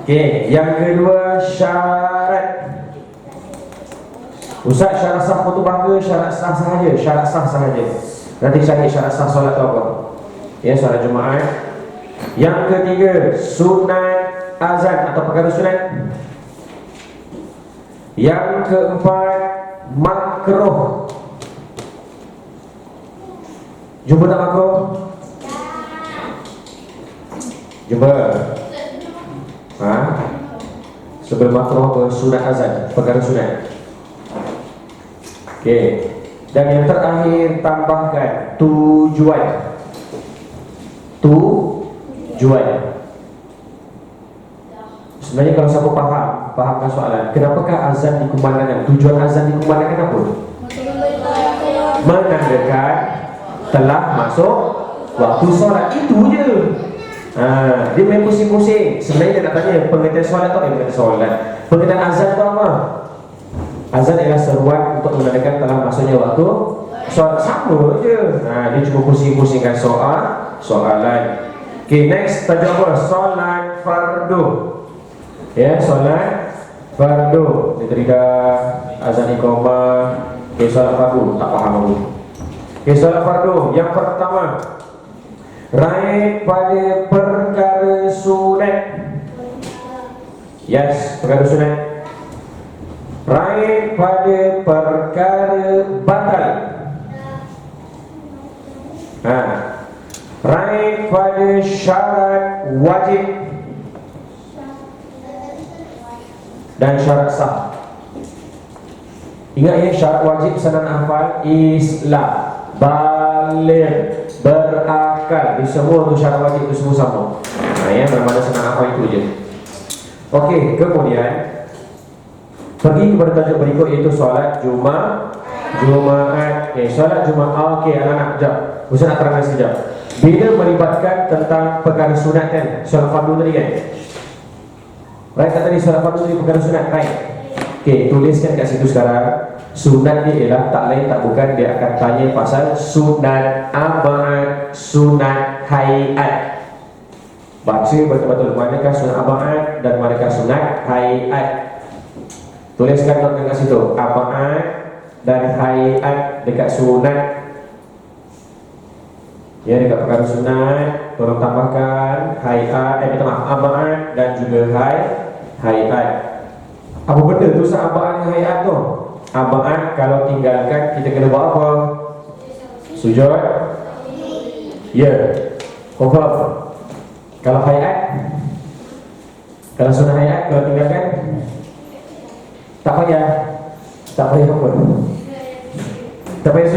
Okey, yang kedua syarat. Ustaz syarat sah foto bangga, syarat sah sahaja, syarat sah sahaja. Nanti cari syarat sah solat tu apa? Ya, solat Jumaat. Yang ketiga sunat azan atau perkara sunat. Yang keempat makruh. Jumpa tak makruh? Jumpa. Sebelum makruh apa? Sunat azan, perkara sunat. Okey. Dan yang terakhir tambahkan tujuan. Sebenarnya kalau siapa fahamkan soalan, kenapakah azan dikumandangkan? Tujuan azan dikumandangkan apa? Menandakan telah masuk waktu solat. Itu je. Dia main pusing-pusing. Sebenarnya dia nak tanya pengertian solat tu apa? Pengertian solat. Pengertian azan tu apa? Azan adalah seruan untuk menandakan telah masuknya waktu solat. Sama je. Dia cuma pusing-pusingkan soalan. Okay, next tajuk apa? Solat fardu. Ya, solat fardu. Dia tadi dah azan iqamah. Okay, solat fardu tak faham aku. Okay, solat fardu. Yang pertama, raih pada perkara sunat. Yes, perkara sunat. Raih pada perkara batal. Raih pada syarat wajib dan syarat sah. Ingat ya, syarat wajib senang hafal. Islam, baligh, berakal. Di semua tu syarat wajib itu semua sama. Ya, bermakna senang hafal itu je. Okey, kemudian pergi kepada tajuk berikut, iaitu solat Jumaat. Solat Jumaat. Okey, anak-anak, sekejap. Ustaz nak terangkan sekejap. Bila melibatkan tentang perkara sunat kan, solat fardu tadi kan, right, kata tadi solat fardu tadi perkara sunat, right? Okey, tuliskan kat situ sekarang. Sunat ni ialah tak lain tak bukan, dia akan tanya pasal sunat abad, sunat hayat. Baca betul-betul manakah sunat abad dan manakah sunat hayat. Tuliskan kat situ abad dan hayat dekat sunat. Ya, dekat perkara sunat tolong tambahkan hayat, abad dan juga hayat. Apa benda tu abad dan hayat tu? Abad kalau tinggalkan kita kena buat apa? Sujud. Ya, confirm. Kalau hayat, kalau sunat hayat kalau tinggalkan tak payah apa? Tak payah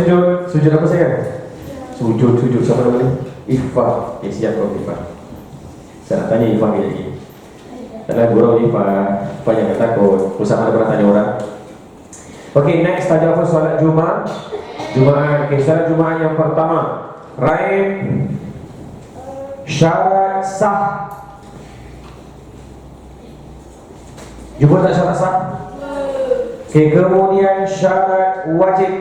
sujud apa saya? Sujud siapa nama ni? Ifah. Siap kau Ifah. Saya nak tanya Ifah lagi. Adalah gurau Ifa. Ifa jangan takut. Usah ada pernah tanya orang. Okey, next tanya apa solat Jumaat? Jumaat. Okey, solat Jumaat yang pertama. Raib. Syarat sah. Jumpa tak syarat sah? Okey, kemudian syarat wajib.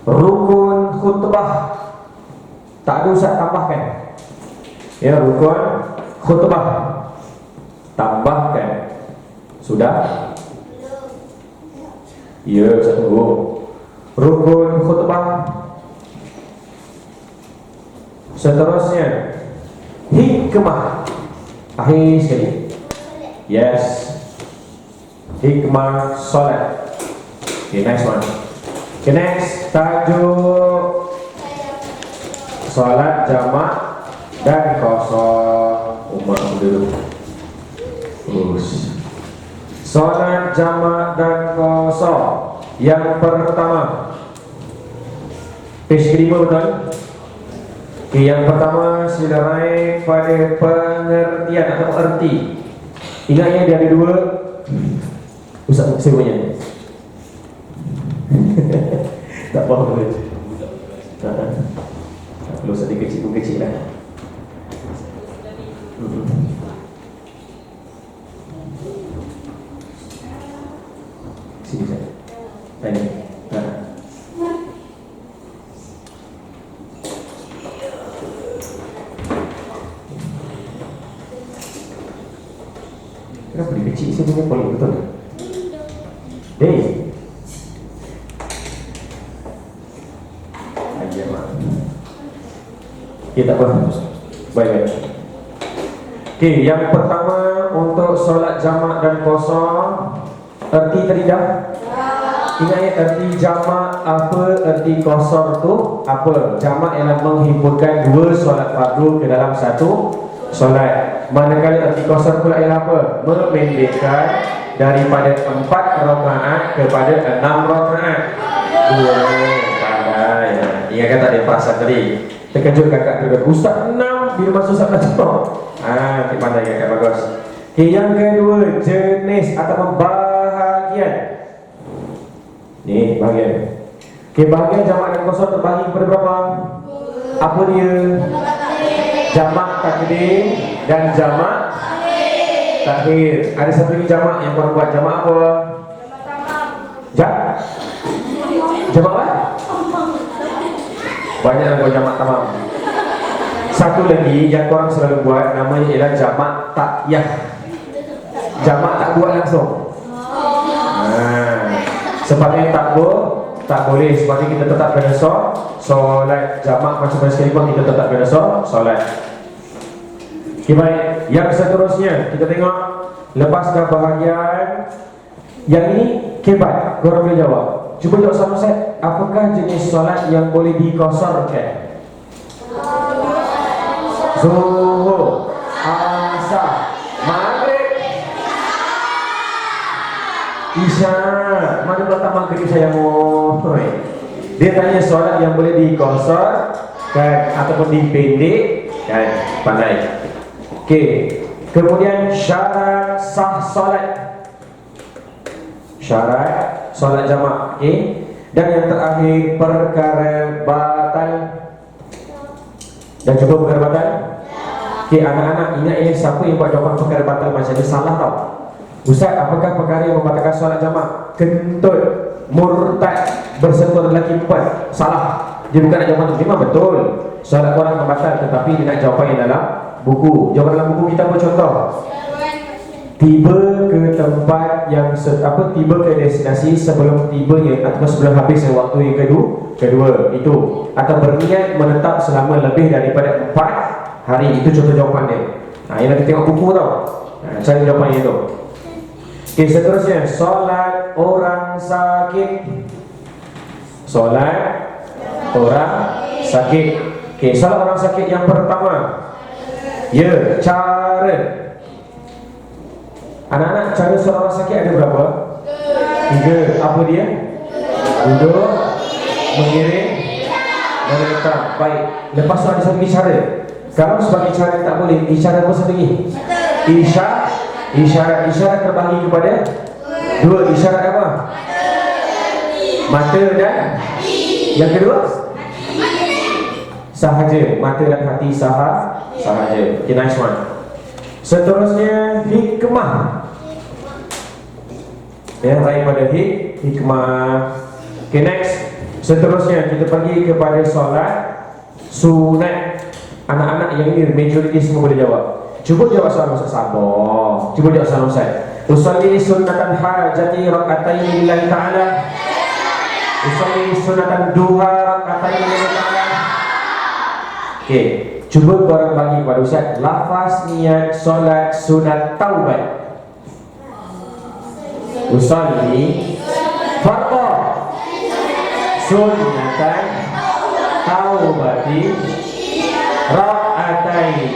Rukun khutbah. Tak ada usah tambahkan. Ya, rukun khutbah. Tambahkan. Sudah? Ya, satu. Rukun khutbah. Seterusnya hikmah. Akhir sekali. Yes. Hikmah solat. Okay, next one. Okay, next tajuk solat jamak dan kosong. Umat dulu. Terus solat jamak dan kosong. Yang pertama, page kelima betul? Okay, yang pertama sila raih pada pengertian atau erti. Ingat ya, dia ada dua. Ustaz saya punya. Tak faham boleh. Kalau Ustaz kecil pun kecil lah. Sini saya. Tanya. Kenapa dia kecil? Saya punya polik betul. Deh. Aja mak. Kita apa? Baik. Okey, yang pertama untuk solat jamak dan kosong, erti tadi dah? Ingat ya, erti jamak apa, erti kosong tu apa? Jamak ialah menghimpunkan dua solat fardu ke dalam satu solat. Manakala erti kosong pula ialah apa? Memendekkan daripada 4 rakaat kepada 6 rakaat. Pandai. Ingatkan tak ada perasaan tadi. Terkejut kakak tu, Ustaz 6 bila masuk solat jamak. Kita pandai kakak, bagus. Okay, yang kedua, jenis atau bahagian. Ni bahagian. Okay, bahagian jamak dan kosong terbagi kepada berapa? Apa dia? Jamak takdim dan jamak takhir. Ada satu lagi jamak yang korang buat. Jamak apa? Jamak apa? Banyak yang buat jamak tamam. Satu lagi yang korang selalu buat namanya ialah jamak takyah. Jamak tak buat langsung. Sebabnya tak boleh. Sebabnya kita tetap kena solat jamak macam mana sekalipun kita tetap kena solat. Okay, baik. Yang seterusnya kita tengok. Lepaskan bahagian yang ini kebat. Korang boleh jawab. Cuba jawab sama saya. Apakah jenis solat yang boleh dikosarkan? Zuhur, asar, maghrib, isya. Mana letak maghrib saya mau? Dia tanya solat yang boleh dikosarkan ataupun dipendek kan? Pandai. Okey. Kemudian syarat sah solat. Syarat solat jamak. Okey. Dan yang terakhir perkara batal. Dan juga perkara batal. Okey, anak-anak ingat ya, siapa yang buat jawapan perkara batal macam ni salah tau. Ustaz, apakah perkara yang membatalkan solat jamak? Kentut, murtad, bersentuh lelaki perempuan. Salah. Dia bukan nak jawapan tu. Memang betul solat korang membatal, tetapi dia nak jawapan yang dalam buku. Jawapan dalam buku kita apa contoh? Tiba ke tempat yang tiba ke destinasi sebelum tibanya atau sebelum habisnya waktu yang kedua itu, atau berniat menetap selama lebih daripada 4 hari. Itu contoh jawapan dia. Yang kita tengok buku tau. Cari jawapannya itu. Okay, seterusnya solat orang sakit. Solat orang sakit. Okay, solat orang sakit yang pertama. Ya, cara. Anak-anak, cara solat orang sakit ada berapa? 3. Apa dia? Duduk, mengiring, menetap. Baik. Lepas tu ada satu lagi cara. Kalau sebagai cara tak boleh, cara apa satu lagi? Isyarat terbagi kepada dua. Isyarat apa? Mata dan yang kedua sahaja. Mata dan hati sahaja. Okay, nice one. Seterusnya hikmah. Ya, lain pada hikmah. Okay, next. Seterusnya kita pergi kepada solat sunat. Anak-anak yang ini majoriti semua boleh jawab. Cuba jawab soalan Ustaz sabar. Cuba jawab soalan Ustaz. Usalli sunnatan hajati raka'ataini lillahi ta'ala. Usalli sunnatan duha raka'ataini lillahi ta'ala. Okey, cuba korang bagi kepada Ustaz lafaz niat solat sunat taubat. Usalli fardhu sunnatan taubati raka'ataini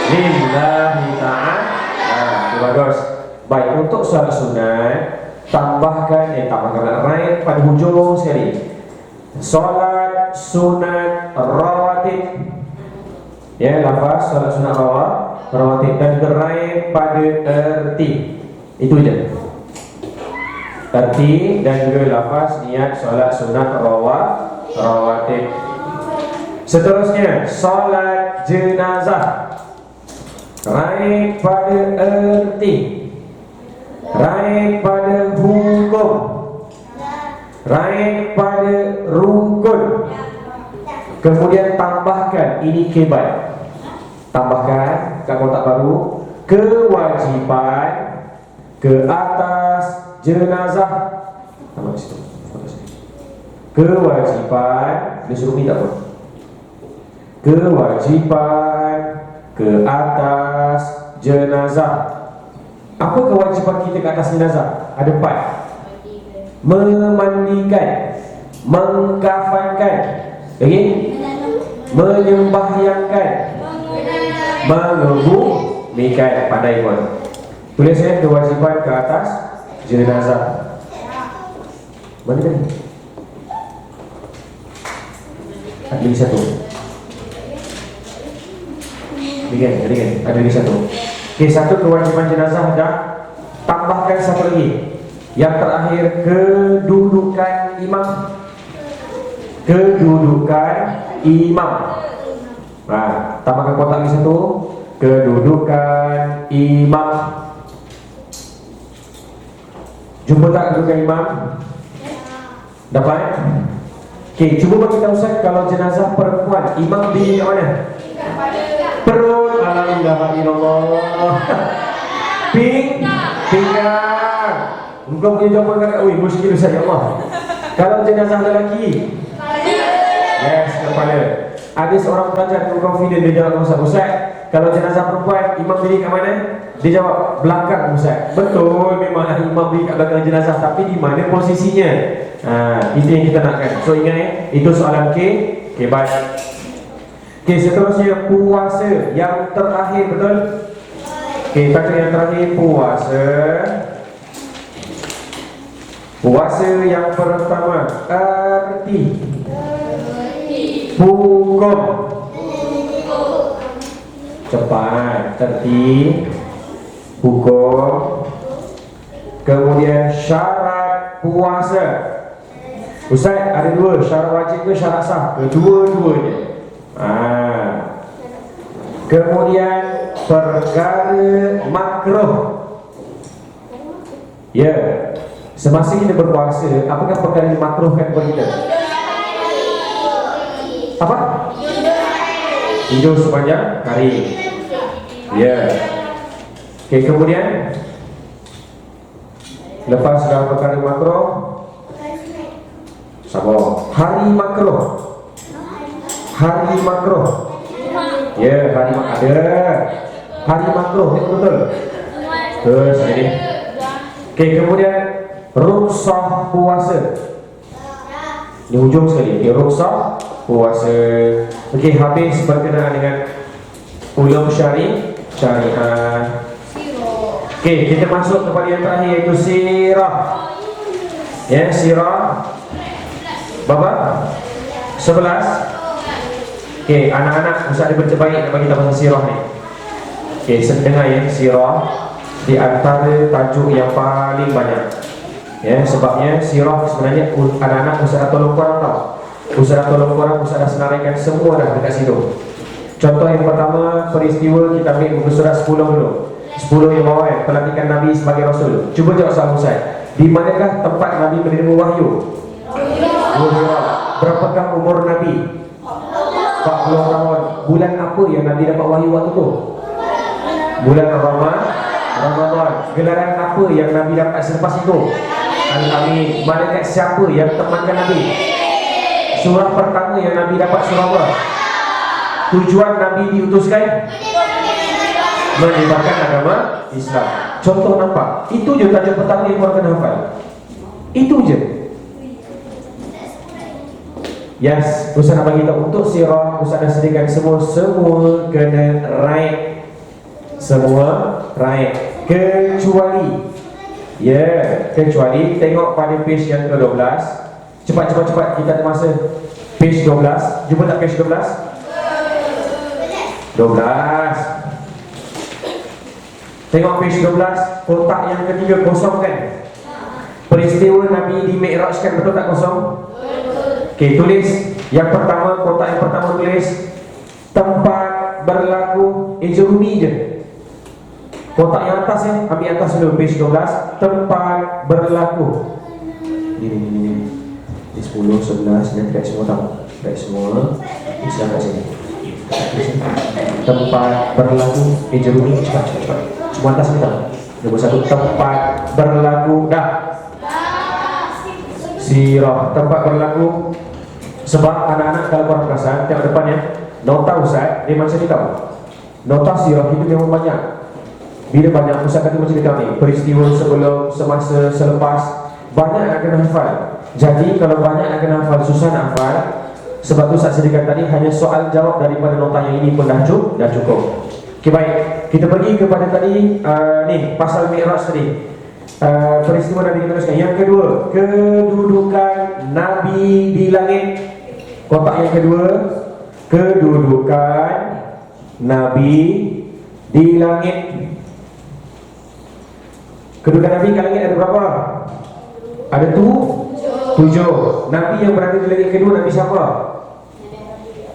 lillahi ta'ala. Bagus. Baik, untuk solat sunat tambahkan right pada hujung sekali. Solat sunat rawatib. Ya, lafaz solat sunat rawatib dan gerai pada erti. Itu je. Erti dan juga lafaz niat solat sunat rawatib. Seterusnya solat jenazah. Raih pada erti, raih pada hukum, raih pada rukun. Kemudian tambahkan ini kebat. Tambahkan kat kotak baru kewajipan ke atas jenazah. Tambah di situ. Kewajipan disuruh minta apa? Kewajipan ke atas jenazah. Apa kewajipan kita ke atas jenazah? Ada 4. Memandikan, mengkafankan, menyembahyangkan, mengebumikan. Pandai pun. Tulis ya, kewajipan ke atas jenazah. Mana tadi? Ada di satu. Ada di satu. Okey, satu kewajipan jenazah dah. Tambahkan satu lagi. Yang terakhir kedudukan imam. Kedudukan imam. Nah, tambahkan kotak di satu. Kedudukan imam. Jumpa tak kedudukan imam? Dapat? Okey, cuba bagi tahu Ustaz kalau jenazah perempuan, imam di mana? Perut. Alhamdulillah. Pinggang. Engkau punya jawapan kan? Ui, muskil Ustaz, ya Allah. Kalau jenazah lelaki? Yes, kepala. Ada seorang pelajar yang confident dia jawab Ustaz, kalau jenazah perempuan, imam diri kat mana? Dia jawab belakang Ustaz. Betul, memang imam diri kat belakang jenazah, tapi di mana posisinya? Itu yang kita nakkan. So ingat ya, itu soalan K. Okay, baik. Okay, seterusnya puasa yang terakhir, betul? Okay, kata yang terakhir puasa. Puasa yang pertama arti, hukum. Cepat, tertib, hukum. Kemudian syarat puasa. Ustaz, ada 2, syarat wajib ke syarat sah? Kedua-duanya. Kemudian perkara makruh. Ya, semasa kita berpuasa, apakah perkara yang makruhkan kepada kita? Apa? Tidur sepanjang hari. Ya. Okey, kemudian lepas dah perkara makruh, sabar. Hari makruh. Hari makruh. Ya, hari makruh ada. Hari makruh, betul. Terus ini. Okey, kemudian rukhsah puasa. Di hujung sekali. Okey, rukhsah puasa. Okey, habis berkenaan dengan ulum syariah. Okey, kita masuk kepada yang terakhir, iaitu sirah. Ya, sirah. Berapa? 11. Okey, anak-anak Ustaz ada baca baik nak bagi tahu pasal sirah ni. Okay, dengar ya, sirah di antara tajuk yang paling banyak. Ya, sebabnya sirah sebenarnya anak-anak Ustaz tolong korang tahu. Ustaz tolong korang, Ustaz senaraikan semua dah dekat situ. Contoh yang pertama, peristiwa kita ambil buku surat 10 dulu. 10 yang bawah ya, pelantikan Nabi sebagai Rasul. Cuba jawab soal Ustaz. Di manakah tempat Nabi menerima wahyu? Berapakah umur Nabi? 40 tahun. Bulan apa yang Nabi dapat wahyu waktu tu? Bulan Ramadan. Gelaran apa yang Nabi dapat selepas itu? Al-Amin. Malaikat siapa yang temankan Nabi? Surah pertama yang Nabi dapat surah apa? Tujuan Nabi diutuskan menyebarkan agama Islam. Contoh nampak? Itu je tajuk pertama yang korang kena hafal. Itu je. Yes, Ustaz nak bagi tahu untuk sirah, Ustaz dah sediakan semua kena right. Semua right. Kecuali kecuali tengok pada page yang ke-12. Cepat kita ada masa. Page 12. Jumpa tak page 12? 12. Tengok page 12. Kotak yang ketiga kosong kan? Peristiwa Nabi di Mi'rajkan, betul tak kosong? Okey, tulis yang pertama, kotak yang pertama tulis tempat berlaku Ejurumi je. Kotak yang atas ya, ambil atas dulu, page 12. Tempat berlaku. Ini 10, 11, dan guys semua tahu. Guys semua, bisa kat sini. Tempat berlaku Ejurumi, cepat. Semua atas kita. Nombor 1, tempat berlaku dah. Sirah, tempat berlaku. Sebab anak-anak kalau korang perasan, tengok depannya, nota Ustaz, dia macam ni tahu. Nota sirah itu memang banyak. Bila banyak, Ustaz kata macam ni tahu ni, peristiwa sebelum, semasa, selepas, banyak nak kena hafal. Jadi kalau banyak nak kena hafal, susah nak hafal. Sebab tu Ustaz sediakan tadi, hanya soal jawab daripada nota yang ini pun dah cukup. Okay, baik, kita pergi kepada tadi, ni, pasal Mi'raj tadi. Peristiwa Nabi kita teruskan. Yang kedua, kedudukan Nabi di langit. Kotak yang kedua, kedudukan Nabi di langit. Kedudukan Nabi di langit ada berapa? Ada 7. Nabi yang berada di langit kedua, Nabi siapa?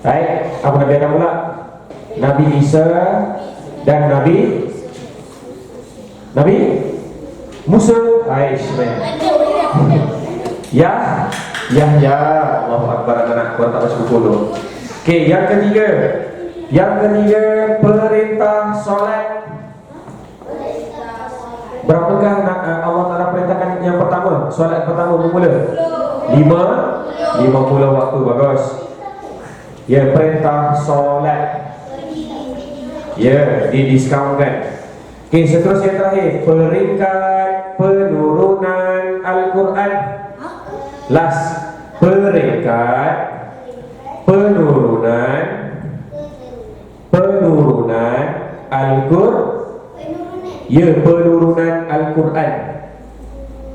Baik, apa Nabi Adam pula? Nabi Isa dan Nabi Musa. Ya, Allahu Akbar, anak-anak, korang tak baca buku dulu. Okey, yang ketiga, perintah solat. Berapakah Allah Ta'ala perintahkan yang pertama? Solat pertama bermula 50 waktu, bagus. Ya, perintah solat. Ya, didiskaunkan. Okey, seterusnya terakhir, peringkat penurunan Al-Quran. Last, peringkat penurunan Al-Quran. Ya, penurunan Al-Quran.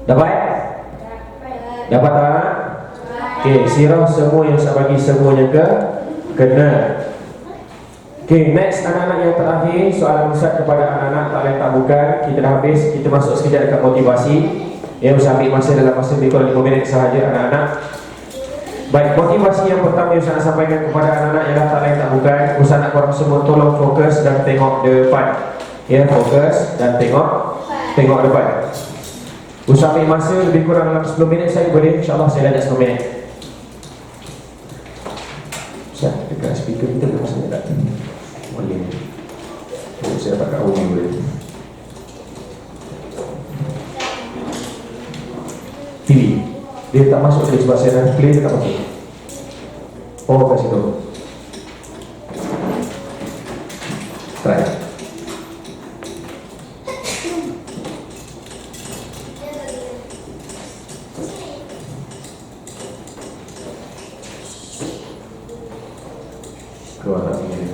Dapat tak? Okey, sirah semua yang saya bagi semuanya kena. Okay, next, anak-anak yang terakhir, soalan Ustaz kepada anak-anak tak lain tak bukan. Kita dah habis, kita masuk sekejap dekat motivasi. Ya, Ustaz ambil masa dalam masa lebih kurang 5 minit sahaja anak-anak. Baik, motivasi yang pertama yang Ustaz nak sampaikan kepada anak-anak ialah tak lain tak bukan. Ustaz nak korang semua tolong fokus dan tengok depan. Ya, fokus dan tengok depan. Ustaz ambil masa lebih kurang dalam 10 minit saya boleh? InsyaAllah saya dah 10 minit. Ustaz, dekat speaker kita dah masa tak? Boleh. Saya dapat kat audio boleh. TV. Dia tak masuk dia sebab saya dah play, dia tak masuk. Oh, kat situ. Try. Keluar tak ni.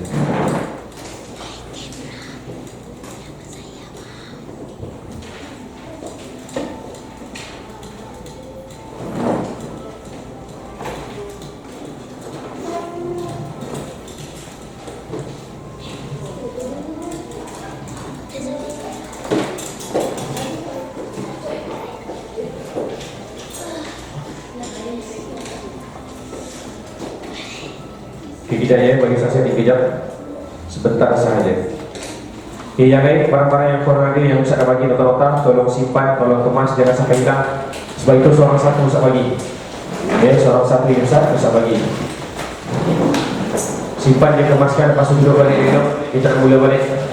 Sekejap ya, bagi saya dikejap sebentar sahaja. Okey, yang lain barang-barang yang korang ada yang Ustaz dah bagi nota-nota, tolong simpan, tolong kemas, jangan sampai hilang. Sebab itu seorang satu Ustaz bagi. Ya, seorang satu yang Ustaz bagi. Simpan dia, kemaskan, lepas tu duduk balik elok. Kita nak mula balik.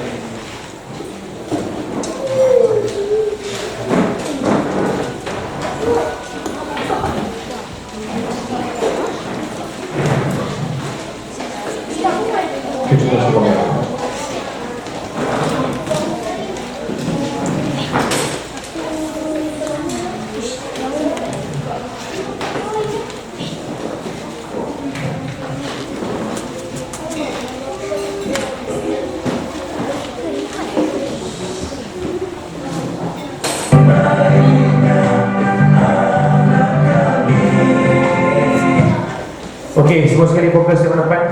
Kita cuba semua. Okey, semua sekali fokus ke depan.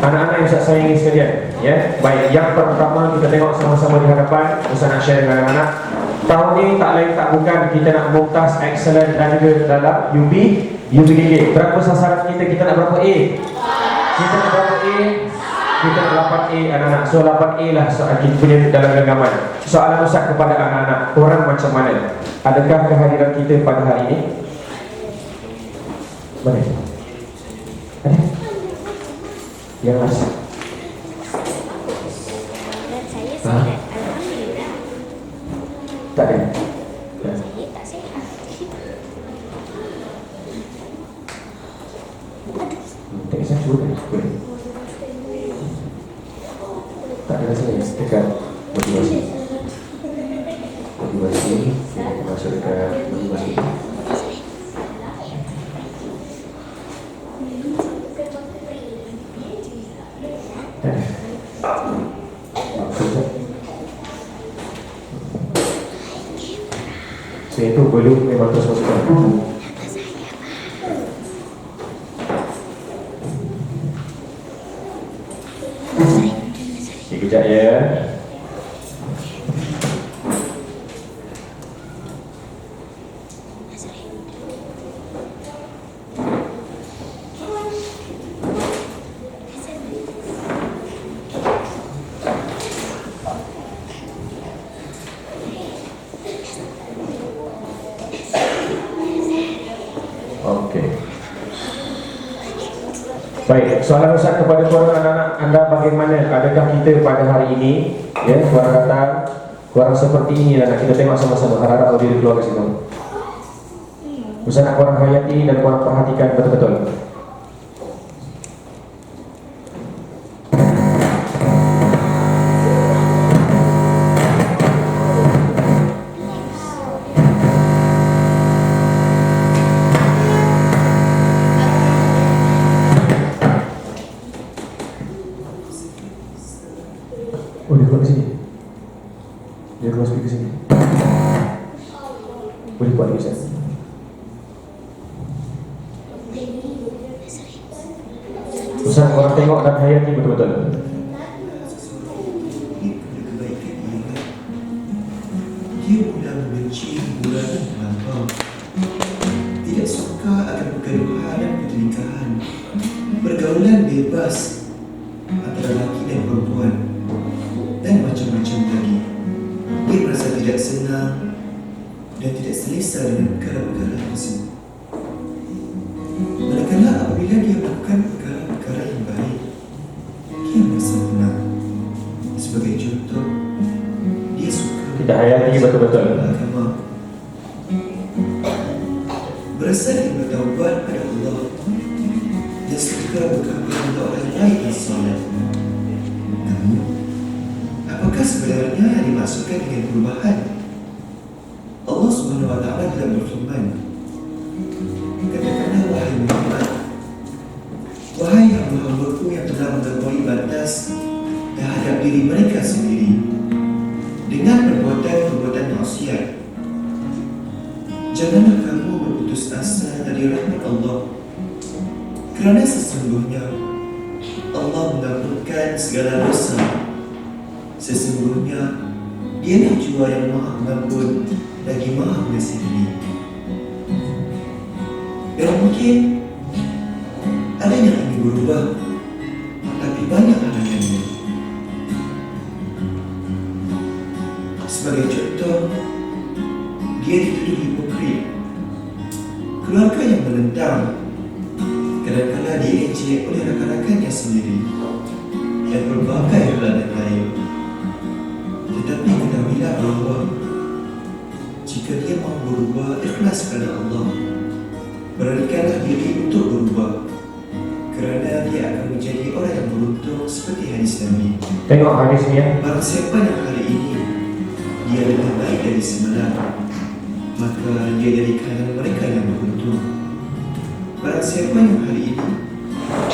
Anak-anak yang saya sayangi sekalian, ya. Baik, yang pertama kita tengok sama-sama di hadapan. Ustaz nak share dengan anak-anak. Tahun ni tak lain tak bukan kita nak mumtaz, excellent dan juga dalam UPKK. Berapa sasaran kita? Kita nak berapa A? Kita nak berapa A? Kita nak 8A anak-anak. So 8A lah soal kita punya dalam genggaman. Soalan Ustaz kepada anak-anak, korang macam mana? Adakah kehadiran kita pada hari ini? Mana? Ada? Yang mas? Saya alhamdulillah. Tak ada? Saya tak sihat. Tak kisah, cuba kan? Boleh? Tak ada rasanya dekat motivasi. Motivasi masuk dekat motivasi. So itu belum memang terus masukkan. Sekejap ya. Okey. Baik, soalan Ustaz kepada korang anak-anak, anda bagaimana? Adakah kita pada hari ini, ya, korang datang, korang seperti ini anak, kita tengok sama-sama. Harap-harap audio keluar ke situ. Ustaz nak korang hayati dan korang perhatikan betul-betul. Oh, dia keluar ke sini. Dia keluar speaker sini. Boleh buat lagi Ustaz? Ustaz, korang tengok dan hayati betul-betul. Dia mudah membenci hiburan dan melampau. Tidak suka akan pergaduhan dan pertelingkahan. Pergaulan bebas antara lelaki dan perempuan dan macam-macam lagi. Dia merasa tidak senang dan tidak selesa dengan perkara-perkara tersebut. Manakala apabila dia melakukan perkara-perkara yang baik, dia merasa tenang. Sebagai contoh, dia suka Kita hayati betul-betul. agama, berasa dia bertaubat pada Allah dan suka berkabung untuk orang lain yang soleh. Namun, apakah sebenarnya yang dimaksudkan dengan perubahan? Allah SWT telah berfirman, katakanlah wahai Muhammad, wahai hamba-hambaku yang telah melampaui batas terhadap diri mereka sendiri dengan perbuatan-perbuatan maksiat, janganlah kamu berputus asa dari rahmat Allah, kerana sesungguhnya Allah mengampunkan segala dosa. Sesungguhnya Dialah Jua yang Maha Pengampun lagi Maha Pengasih. Dan mungkin ada yang ingin berubah, tapi banyak halangannya. Sebagai contoh, dia dituduh hipokrit, keluarga yang menentang, kadang-kadang diejek oleh rakan-rakannya sendiri, dan berbagai halangan lain. Tetapi ketahuilah bahawa jika dia mahu berubah, ikhlas kepada Allah, beranikanlah diri untuk berubah, kerana dia akan menjadi orang yang beruntung seperti hadis Nabi. Tengok hadis ni ya. Barang siapa yang hari ini dia lebih baik dari semalam, maka dia dari kalangan mereka yang beruntung. Barang siapa yang hari ini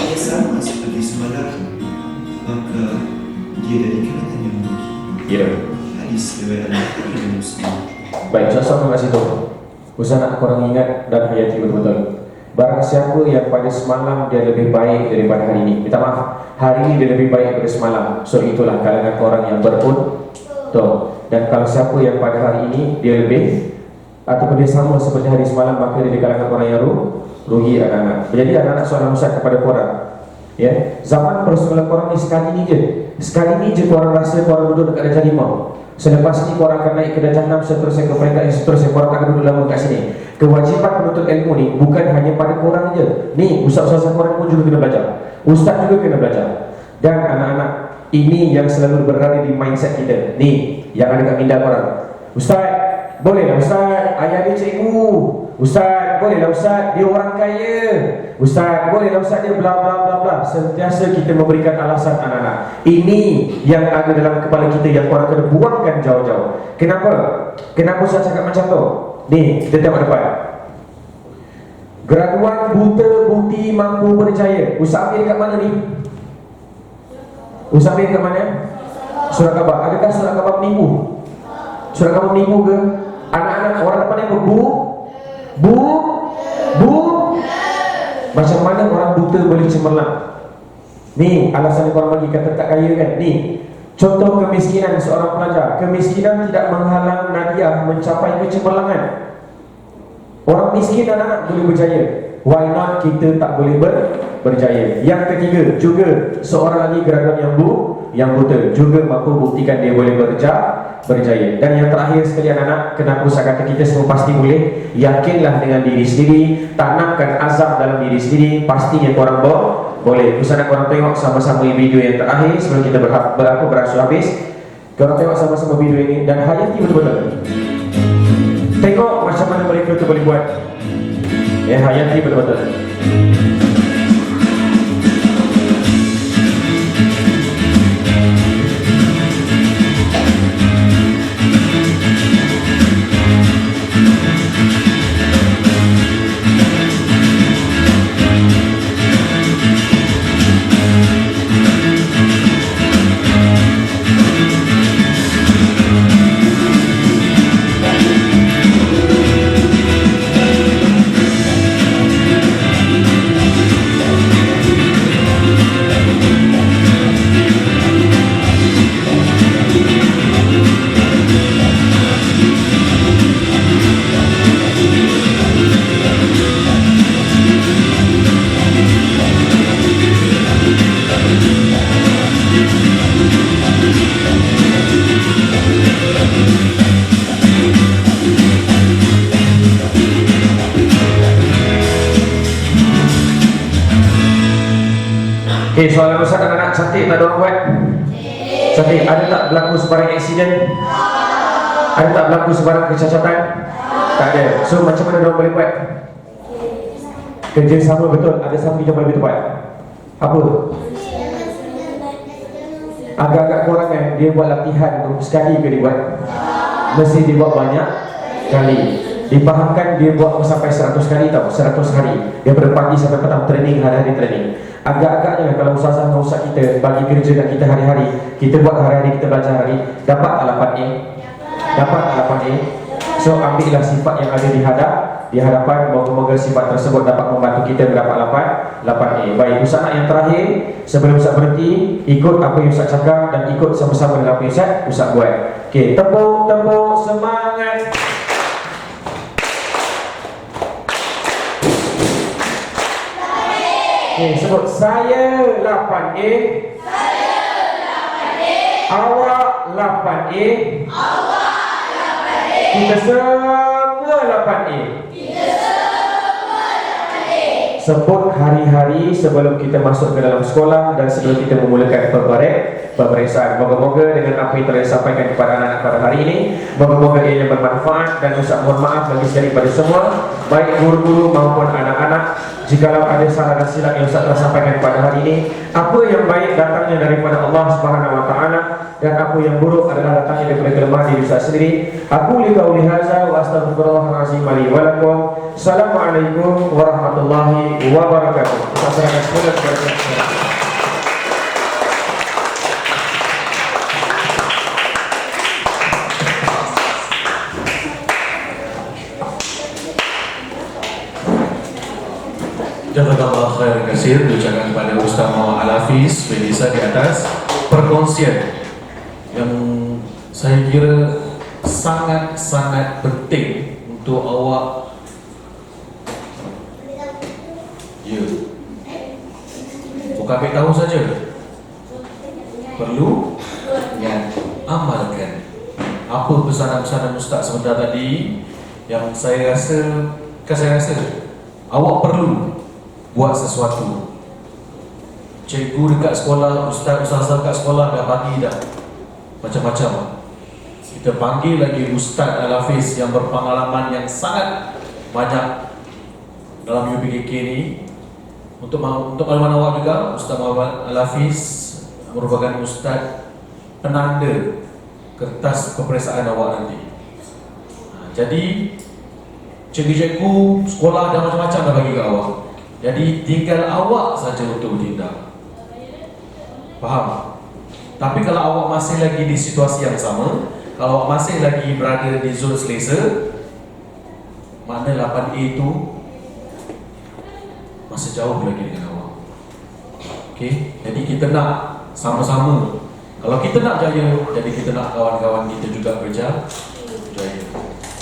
dia sama seperti semalam, maka dia dari kalangan yang rugi. Ya. Hadis riwayat Al-Bukhari dan Muslim. Baik, saya sama kat situ. Usah nak korang ingat dan hayati betul-betul. Barang siapa yang pada semalam dia lebih baik daripada hari ini. Minta maaf, hari ini dia lebih baik daripada semalam. So itulah kalangan orang yang beruntung. Dan kalau siapa yang pada hari ini dia lebih ataupun dia sama seperti hari semalam, maka dia di kalangan orang yang rugi anak-anak. Jadi anak-anak soalan Ustaz kepada korang. Ya, zaman persoalan korang ni sekali ni je. Sekali ni je korang rasa korang duduk dekat darjah 5. Selepas ni korang akan naik ke darjah 6, seterusnya ke peringkat yang seterusnya, korang akan duduk lama kat sini. Kewajipan menuntut ilmu ni bukan hanya pada korang je. Ni ustaz-ustaz korang pun juga kena belajar. Ustaz juga kena belajar. Dan anak-anak, ini yang selalu berada di mindset kita. Ni yang ada kat minda korang. Ustaz, bolehlah Ustaz, ayah dia cikgu. Ustaz, bolehlah Ustaz, dia orang kaya. Ustaz, bolehlah Ustaz, dia bla bla bla bla. Sentiasa kita memberikan alasan anak-anak. Ini yang ada dalam kepala kita yang korang kena buangkan jauh-jauh. Kenapa? Kenapa Ustaz cakap macam tu? Ni, kita tengok depan. Graduan buta bukti mampu berjaya. Ustaz ambil dekat mana ni? Ustaz ambil dekat mana? Surah Khabar. Adakah surah Khabar menipu? Surah Khabar menipu ke? Anak-anak orang depan ni bu. Macam mana orang buta boleh cemerlang? Ni alasan yang korang bagi kata tak kaya kan? Ni contoh kemiskinan seorang pelajar. Kemiskinan tidak menghalang Nadia mencapai kecemerlangan. Orang miskin anak-anak boleh berjaya. Why not kita tak boleh berjaya? Yang ketiga, juga seorang lagi graduan yang buta juga mampu buktikan dia boleh berjaya. Dan yang terakhir sekali anak-anak, kenapa saya kata kita semua pasti boleh? Yakinlah dengan diri sendiri, tanamkan azam dalam diri sendiri, pastinya korang boleh. Usah nak korang tengok sama-sama video yang terakhir sebelum kita beransur habis. Korang tengok sama-sama video ini dan hayati betul-betul. Tengok macam mana mereka tu boleh buat. Hayati betul-betul. Okay, soalan Ustaz, anak-anak cantik tak ada orang buat? Cantik. Ada tak berlaku sebarang aksiden? Ada tak berlaku sebarang kecacatan? Tak ada. So macam mana orang boleh buat? Kerja sama betul. Ada satu yang boleh buat. Apa? Agak-agak kurang kan? Dia buat latihan untuk sekali ke dia buat? Mesti dia buat banyak kali. Dipahamkan dia buat sampai 100 kali tau, 100 hari. Dia pagi sampai petang training, hari-hari training. Agak-agaknya kalau usaha sama usaha kita bagi kerja kat kita hari-hari, kita buat hari-hari, kita belajar hari, dapat tak 8A? Dapat tak 8A? So ambillah sifat yang ada di hadapan, moga-moga sifat tersebut dapat membantu kita mendapat 8A. Baik, Ustaz nak yang terakhir sebelum Ustaz berhenti, ikut apa yang Ustaz cakap dan ikut sama-sama dengan apa yang Ustaz buat. Okey, tepuk semangat. Okey, sebut saya 8A. Awak 8A. Kita semua 8A. Sebut hari-hari sebelum kita masuk ke dalam sekolah dan sebelum kita memulakan peperiksaan. Moga-moga dengan apa yang telah disampaikan kepada anak-anak pada hari ini, moga-moga ia bermanfaat. Dan Ustaz mohon maaf lagi sekali pada semua, baik guru-guru maupun anak-anak, jikalau ada salah dan silap yang Ustaz telah sampaikan pada hari ini. Apa yang baik datangnya daripada Allah Subhanahu wa taala, dan apa yang buruk adalah datangnya daripada kelemahan diri saya sendiri. Aku li qauli hadza wa astaghfirullahalazim li wa lakum. Assalamualaikum warahmatullahi wabarakatuh. Assalamualaikum warahmatullahi wabarakatuh. Jazakallah khairan katsir diucapkan kepada Ustaz Muhammad Al-Hafiz Melisa di atas perkongsian yang saya kira sangat-sangat penting untuk awak. Ya, bukan ambil tahu saja, perlu yang amalkan. Apa pesanan-pesanan Ustaz sebentar tadi yang saya rasa awak perlu buat sesuatu. Cikgu dekat sekolah, ustaz-ustazah dekat sekolah dah bagi dah macam-macam. Kita panggil lagi Ustaz Al-Hafiz yang berpengalaman yang sangat banyak dalam UPKK ni. Untuk makluman awak juga, Ustaz Muhammad Al-Hafiz merupakan ustaz penanda kertas peperiksaan awak nanti. Jadi cikgu-cikgu sekolah dah macam-macam dah bagi ke awak. Jadi tinggal awak saja untuk bertindak. Faham? Tapi kalau awak masih lagi di situasi yang sama, kalau awak masih lagi berada di zon selesa, mana 8A itu masih jauh lagi dengan awak. Okey, jadi kita nak sama-sama. Kalau kita nak jaya, jadi kita nak kawan-kawan kita juga berjaya.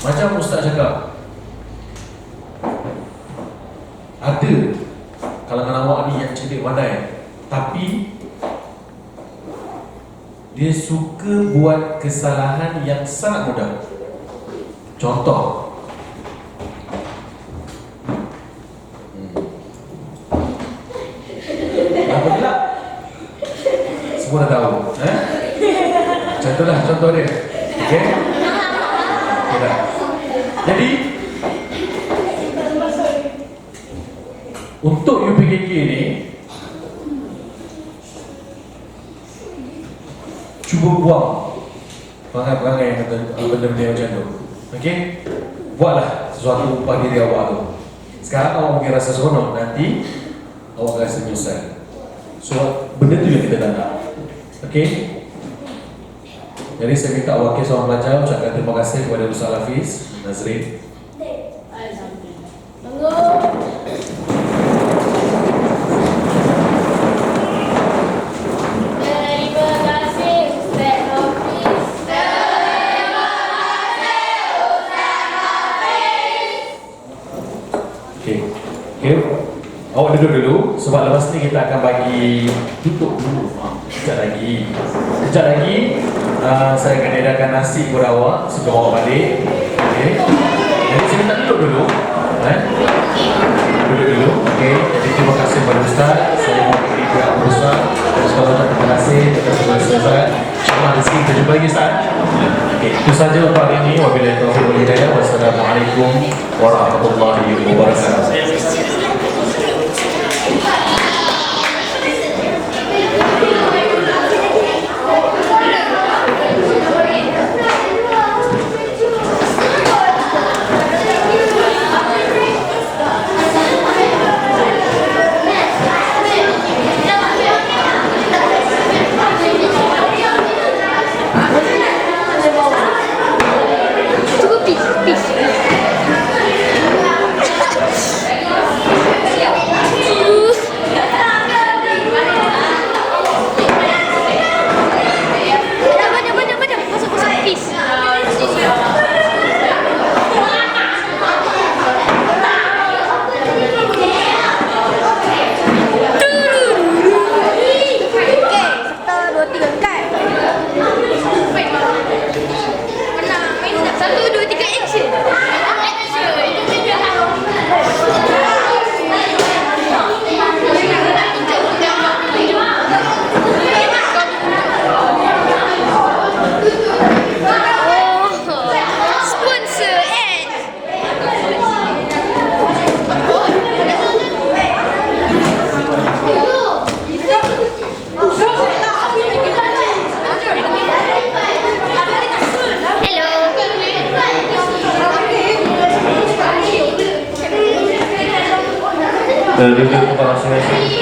Macam Ustaz cakap, ada kalangan awak ni yang cerdik pandai, tapi dia suka buat kesalahan yang sangat mudah. Contoh, apa pula? Semua dah tahu, contoh dia. Okey? Okay. Jadi untuk UPKK ni, cuba buang perangai-perangai yang benda-benda macam tu. Okey? Buatlah sesuatu upah diri awak tu. Sekarang awak mungkin rasa seronok, nanti awak rasa menyesal. So, benda tu yang kita tak nak. Okey? Jadi saya minta wakil seorang pelajar ucapkan terima kasih kepada Ustaz Al-Hafiz Nazrin. Okay. Awak duduk dulu sebab lepas ni kita akan bagi tutup dulu. Kejap lagi saya akan edarkan nasi kepada awak sebelum awak balik. Okay. Jadi saya minta duduk dulu. Duduk dulu. Okay. Jadi terima kasih kepada Ustaz. Saya mau beri pihak Ustaz. Sekolah terima kasih kepada Ustaz. InsyaAllah rezeki kita jumpa lagi Ustaz. Okay. Itu saja untuk hari ini. Wabillahi taufiq wal hidayah. Wassalamualaikum warahmatullahi wabarakatuh. Cukup peace. Duduk kepada masing-masing.